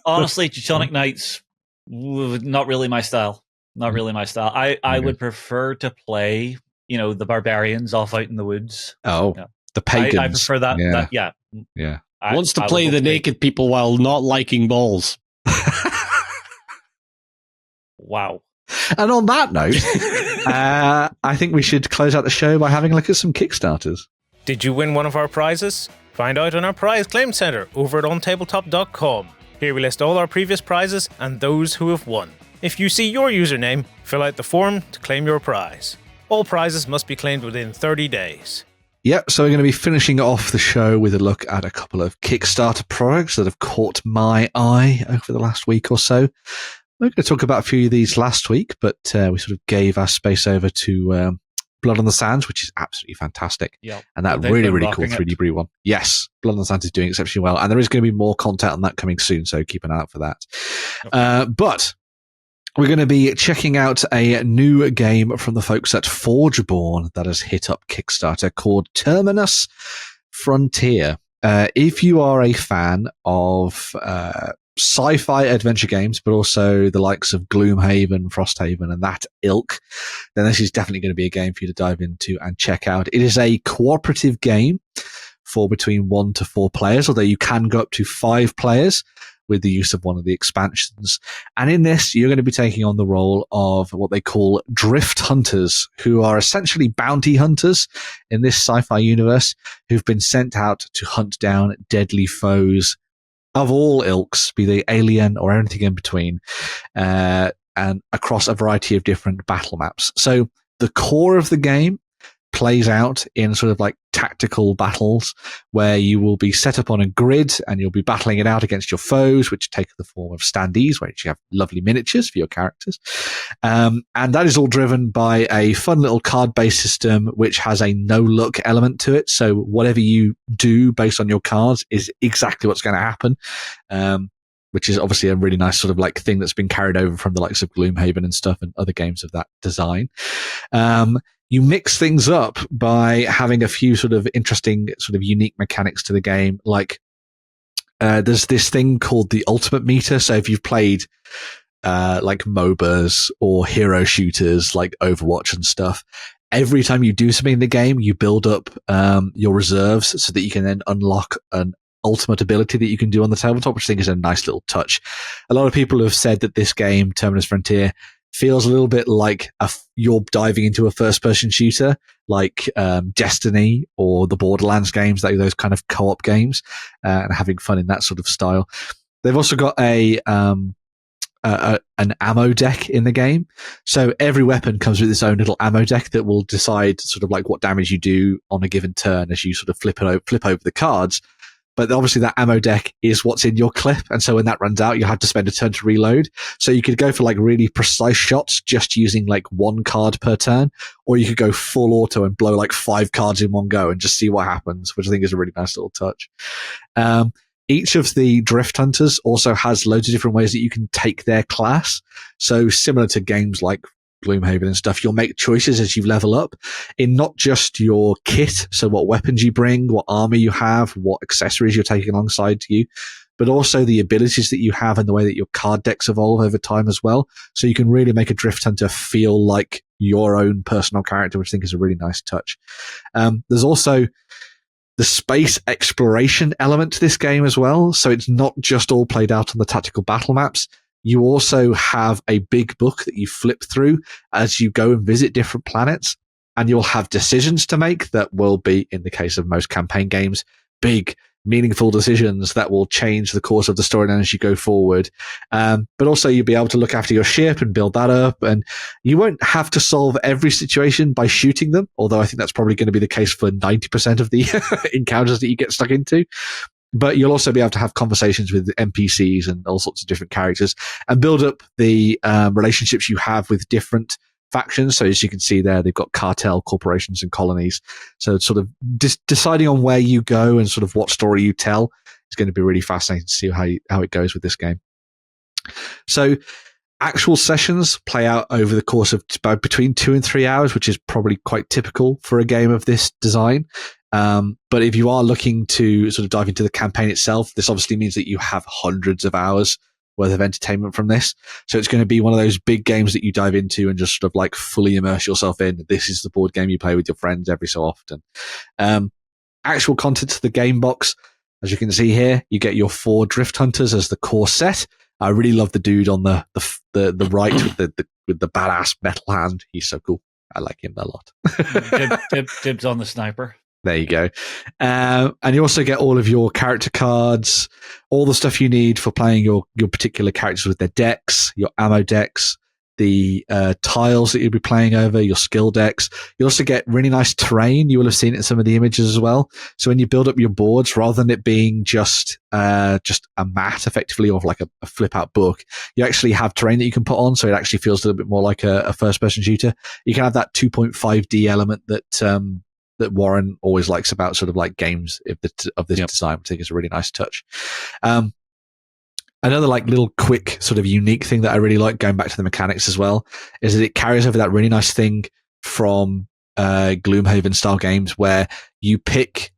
Honestly, Teutonic Knights, not really my style. Not really my style. I would prefer to play, the barbarians off out in the woods. Oh, the pagans. I prefer that. Yeah. Wants to play the naked people while not liking balls. Wow. And on that note, I think we should close out the show by having a look at some Kickstarters. Did you win one of our prizes? Find out on our prize claim center over at OnTableTop.com. Here we list all our previous prizes and those who have won. If you see your username, fill out the form to claim your prize. All prizes must be claimed within 30 days. Yep, so we're going to be finishing off the show with a look at a couple of Kickstarter products that have caught my eye over the last week or so. We're going to talk about a few of these last week, but we sort of gave our space over to Blood on the Sands, which is absolutely fantastic. Yep. And that really cool 3D Brew one. Yes, Blood on the Sands is doing exceptionally well. And there is going to be more content on that coming soon, so keep an eye out for that. Okay. But we're going to be checking out a new game from the folks at Forgeborne that has hit up Kickstarter called Terminus Frontier. If you are a fan of sci-fi adventure games, but also the likes of Gloomhaven, Frosthaven, and that ilk, then this is definitely going to be a game for you to dive into and check out. It is a cooperative game for between 1 to 4 players, although you can go up to 5 players with the use of one of the expansions. And in this, you're going to be taking on the role of what they call drift hunters, who are essentially bounty hunters in this sci-fi universe, who've been sent out to hunt down deadly foes of all ilks, be they alien or anything in between, and across a variety of different battle maps. So the core of the game plays out in sort of like tactical battles where you will be set up on a grid and you'll be battling it out against your foes, which take the form of standees, which you have lovely miniatures for your characters. And that is all driven by a fun little card-based system, which has a no-look element to it. So whatever you do based on your cards is exactly what's going to happen. Which is obviously a really nice sort of like thing that's been carried over from the likes of Gloomhaven and stuff and other games of that design. You mix things up by having a few sort of interesting, sort of unique mechanics to the game. Like, there's this thing called the ultimate meter. So if you've played, like MOBAs or hero shooters like Overwatch and stuff, every time you do something in the game, you build up, your reserves so that you can then unlock an ultimate ability that you can do on the tabletop, which I think is a nice little touch. A lot of people have said that this game, Terminus Frontier, feels a little bit like you're diving into a first-person shooter, like Destiny or the Borderlands games, those kind of co-op games, and having fun in that sort of style. They've also got an ammo deck in the game. So every weapon comes with its own little ammo deck that will decide sort of like what damage you do on a given turn as you sort of flip over the cards. But obviously that ammo deck is what's in your clip. And so when that runs out, you have to spend a turn to reload. So you could go for like really precise shots just using like 1 card per turn, or you could go full auto and blow like 5 cards in one go and just see what happens, which I think is a really nice little touch. Each of the drift hunters also has loads of different ways that you can take their class. So similar to games like Gloomhaven and stuff, you'll make choices as you level up in not just your kit, so what weapons you bring, what armor you have, what accessories you're taking alongside to you, but also the abilities that you have and the way that your card decks evolve over time as well. So you can really make a drift hunter feel like your own personal character, which I think is a really nice touch. There's also the space exploration element to this game as well. So it's not just all played out on the tactical battle maps. You also have a big book that you flip through as you go and visit different planets, and you'll have decisions to make that will be, in the case of most campaign games, big, meaningful decisions that will change the course of the storyline as you go forward. But also you'll be able to look after your ship and build that up, and you won't have to solve every situation by shooting them, although I think that's probably going to be the case for 90% of the encounters that you get stuck into. But you'll also be able to have conversations with NPCs and all sorts of different characters and build up the relationships you have with different factions. So as you can see there, they've got cartel, corporations, and colonies. So sort of deciding on where you go and sort of what story you tell is going to be really fascinating to see how it goes with this game. So actual sessions play out over the course of between 2 and 3 hours, which is probably quite typical for a game of this design. But if you are looking to sort of dive into the campaign itself, this obviously means that you have hundreds of hours worth of entertainment from this. So it's going to be one of those big games that you dive into and just sort of like fully immerse yourself in. This is the board game you play with your friends every so often. Actual contents of the game box, as you can see here, you get your 4 Drift Hunters as the core set. I really love the dude on the right with the badass metal hand. He's so cool. I like him a lot. Dibs on the sniper. There you go. And you also get all of your character cards, all the stuff you need for playing your particular characters with their decks, your ammo decks, the tiles that you'll be playing over, your skill decks. You also get really nice terrain. You will have seen it in some of the images as well. So when you build up your boards, rather than it being just a mat effectively, or like a flip out book, you actually have terrain that you can put on. So it actually feels a little bit more like a first person shooter. You can have that 2.5D element that Warren always likes about sort of like games of this design, which I think is a really nice touch. Another like little quick sort of unique thing that I really like, going back to the mechanics as well, is that it carries over that really nice thing from Gloomhaven-style games where you pick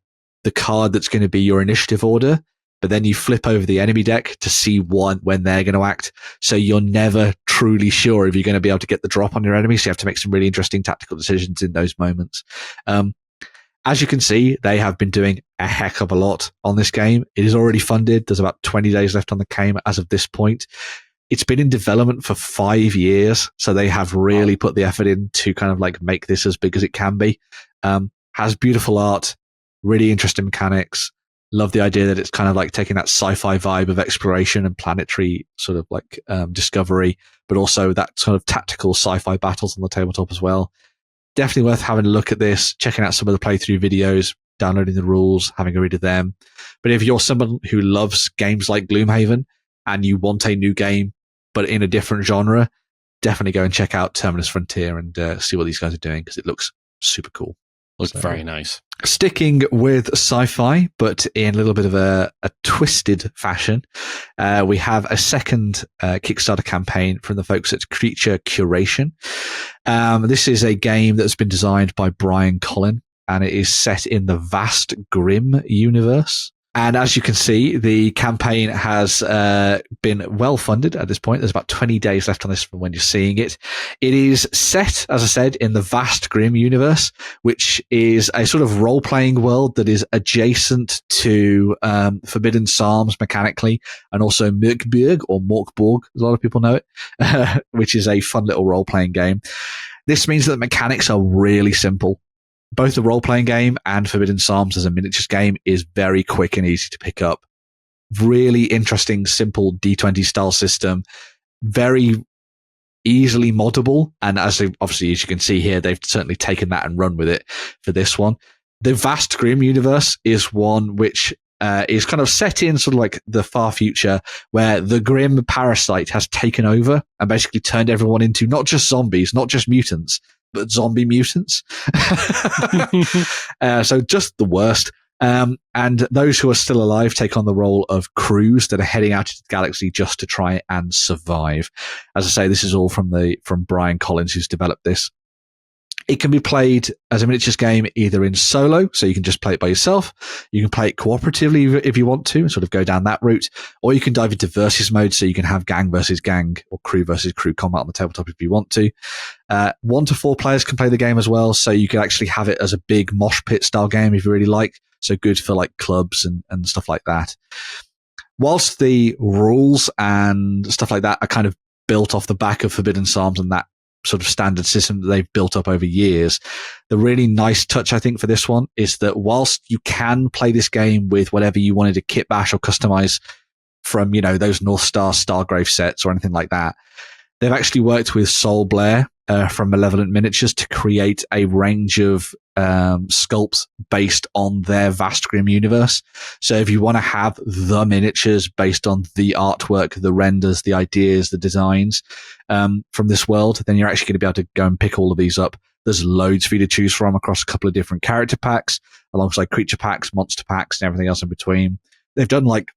the card that's going to be your initiative order, but then you flip over the enemy deck to see when they're going to act. So you're never truly sure if you're going to be able to get the drop on your enemy. So you have to make some really interesting tactical decisions in those moments. As you can see, they have been doing a heck of a lot on this game. It is already funded. There's about 20 days left on the game as of this point. It's been in development for 5 years, so they have really put the effort in to kind of like make this as big as it can be. Has beautiful art, really interesting mechanics. Love the idea that it's kind of like taking that sci-fi vibe of exploration and planetary sort of like discovery, but also that sort of tactical sci-fi battles on the tabletop as well. Definitely worth having a look at this, checking out some of the playthrough videos, downloading the rules, having a read of them. But if you're someone who loves games like Gloomhaven and you want a new game, but in a different genre, definitely go and check out Terminus Frontier and see what these guys are doing, because it looks super cool. Looks very nice. Sticking with sci-fi, but in a little bit of a twisted fashion, we have a second Kickstarter campaign from the folks at Curation. This is a game that's been designed by Brian Collin, and it is set in the vast Grim universe. And as you can see, the campaign has been well funded at this point. There's about 20 days left on this from when you're seeing it. It is set, as I said, in the vast Grim universe, which is a sort of role-playing world that is adjacent to Forbidden Psalms mechanically, and also Mörkborg, or Morkborg, as a lot of people know it, which is a fun little role-playing game. This means that the mechanics are really simple. Both the role-playing game and Forbidden Psalms as a miniatures game is very quick and easy to pick up. Really interesting, simple D20 style system. Very easily moddable. And obviously, as you can see here, they've certainly taken that and run with it for this one. The vast Grim universe is one which is kind of set in sort of like the far future, where the Grim parasite has taken over and basically turned everyone into not just zombies, not just mutants, but zombie mutants. So just the worst. And those who are still alive take on the role of crews that are heading out into the galaxy just to try and survive. As I say, this is all from Brian Collins, who's developed this. It can be played as a miniatures game either in solo, so you can just play it by yourself. You can play it cooperatively if you want to, and sort of go down that route. Or you can dive into versus mode, so you can have gang versus gang or crew versus crew combat on the tabletop if you want to. 1 to 4 players can play the game as well, so you can actually have it as a big mosh pit style game if you really like. So good for like clubs and stuff like that. whilst the rules and stuff like that are kind of built off the back of Forbidden Psalms and that sort of standard system that they've built up over years, the really nice touch, I think, for this one is that whilst you can play this game with whatever you wanted to kit bash or customize from, those North Star Stargrave sets or anything like that, they've actually worked with Soul Blair from Malevolent Miniatures to create a range of sculpts based on their vast Grim universe. So if you want to have the miniatures based on the artwork, the renders, the ideas, the designs from this world, then you're actually going to be able to go and pick all of these up. There's loads for you to choose from across a couple of different character packs, alongside creature packs, monster packs, and everything else in between. They've done like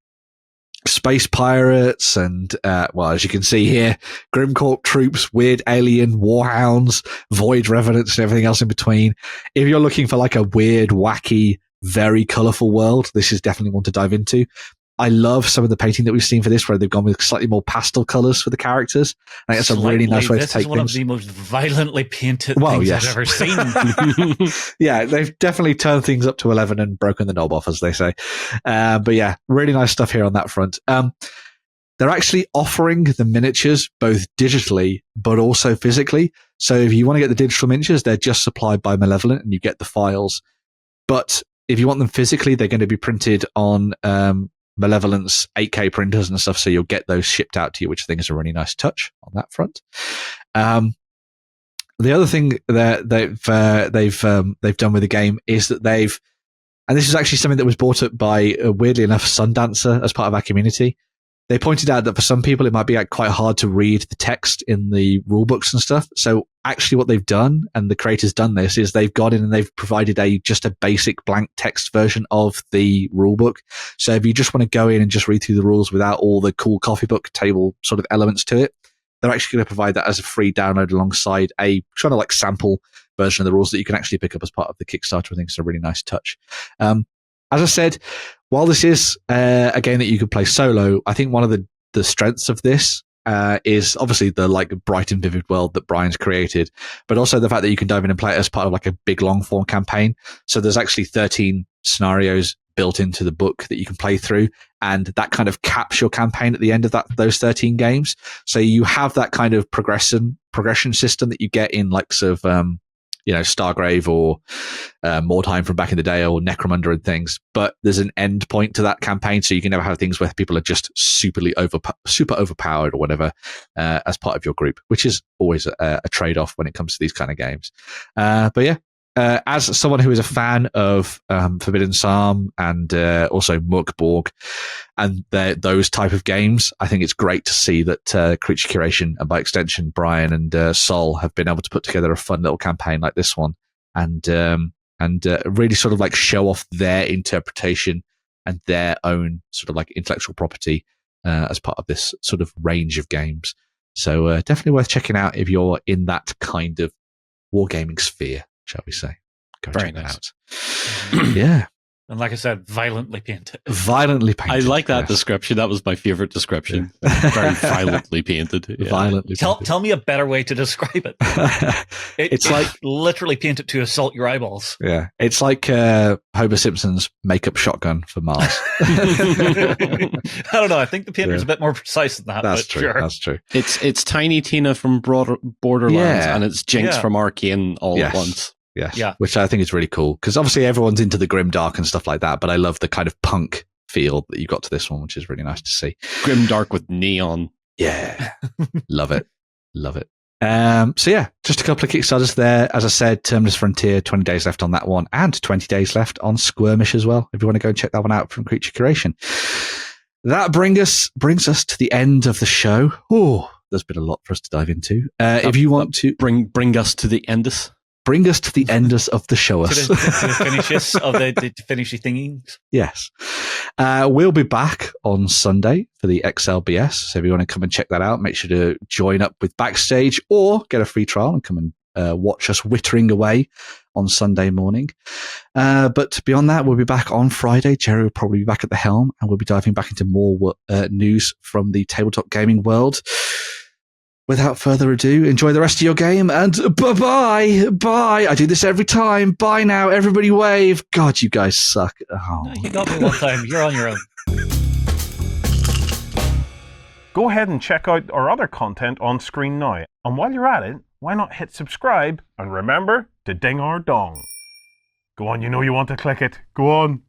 space pirates and, as you can see here, Grimcorp troops, weird alien warhounds, void revenants, and everything else in between. If you're looking for like a weird, wacky, very colourful world, this is definitely one to dive into. I love some of the painting that we've seen for this, where they've gone with slightly more pastel colours for the characters. I think that's a really nice way to take things. This is one of the most violently painted things I've ever seen. Yeah, they've definitely turned things up to 11 and broken the knob off, as they say. But yeah, really nice stuff here on that front. They're actually offering the miniatures both digitally but also physically. So if you want to get the digital miniatures, they're just supplied by Malevolent and you get the files. But if you want them physically, they're going to be printed on Malevolent's 8K printers and stuff, so you'll get those shipped out to you, which I think is a really nice touch on that front. The other thing that they've done with the game is that and this is actually something that was brought up by, weirdly enough, Sundancer as part of our community. They pointed out that for some people it might be quite hard to read the text in the rule books and stuff. So actually what they've done, and the creators done this, is they've gone in and they've provided just a basic blank text version of the rule book. So if you just want to go in and just read through the rules without all the cool coffee book table sort of elements to it, they're actually going to provide that as a free download alongside a kind of like sample version of the rules that you can actually pick up as part of the Kickstarter. I think it's a really nice touch. As I said, while this is a game that you could play solo, I think one of the strengths of this is obviously the bright and vivid world that Brian's created, but also the fact that you can dive in and play it as part of a big long form campaign. So there's actually 13 scenarios built into the book that you can play through, and that kind of caps your campaign at the end of those 13 games. So you have that kind of progression system that you get in Stargrave or Mordheim from back in the day, or Necromunda and things. But there's an end point to that campaign, so you can never have things where people are just super overpowered or whatever as part of your group, which is always a trade-off when it comes to these kind of games. But yeah, as someone who is a fan of Forbidden Psalm and also Morkborg and those type of games, I think it's great to see that Creature Curation and by extension Brian and Sol have been able to put together a fun little campaign like this one and really sort of show off their interpretation and their own sort of intellectual property as part of this sort of range of games. So definitely worth checking out if you're in that kind of wargaming sphere, shall we say. Go Very check nice. That out. Yeah. And like I said, violently painted. Violently painted. I like that description. That was my favorite description. Yeah. Very violently painted. Yeah. Violently painted. Tell me a better way to describe it. It's literally painted to assault your eyeballs. Yeah. It's like Homer Simpson's makeup shotgun for Mars. I don't know. I think the painter's a bit more precise than that. That's true. Sure. That's true. It's Tiny Tina from Borderlands and it's Jinx from Arcane all at once. Yes. Yeah. Which I think is really cool because obviously everyone's into the grimdark and stuff like that, but I love the kind of punk feel that you got to this one, which is really nice to see. Grimdark with neon. Yeah. Love it. Love it. So yeah, just a couple of Kickstarters there. As I said, Terminus Frontier, 20 days left on that one and 20 days left on Sqwurmish as well. If you want to go and check that one out from Creature Curation. That brings us to the end of the show. Oh, there's been a lot for us to dive into. If you want to bring us to the endus. Bring us to the enders of the show. To the finishes of the finishy thingies. Yes. We'll be back on Sunday for the XLBS. So if you want to come and check that out, make sure to join up with Backstage or get a free trial and come and watch us whittering away on Sunday morning. But beyond that, we'll be back on Friday. Jerry will probably be back at the helm and we'll be diving back into more news from the tabletop gaming world. Without further ado, enjoy the rest of your game and bye-bye. Bye. I do this every time. Bye now. Everybody wave. God, you guys suck. Oh. No, you got me one time. You're on your own. Go ahead and check out our other content on screen now. And while you're at it, why not hit subscribe and remember to ding our dong. Go on, you know you want to click it. Go on.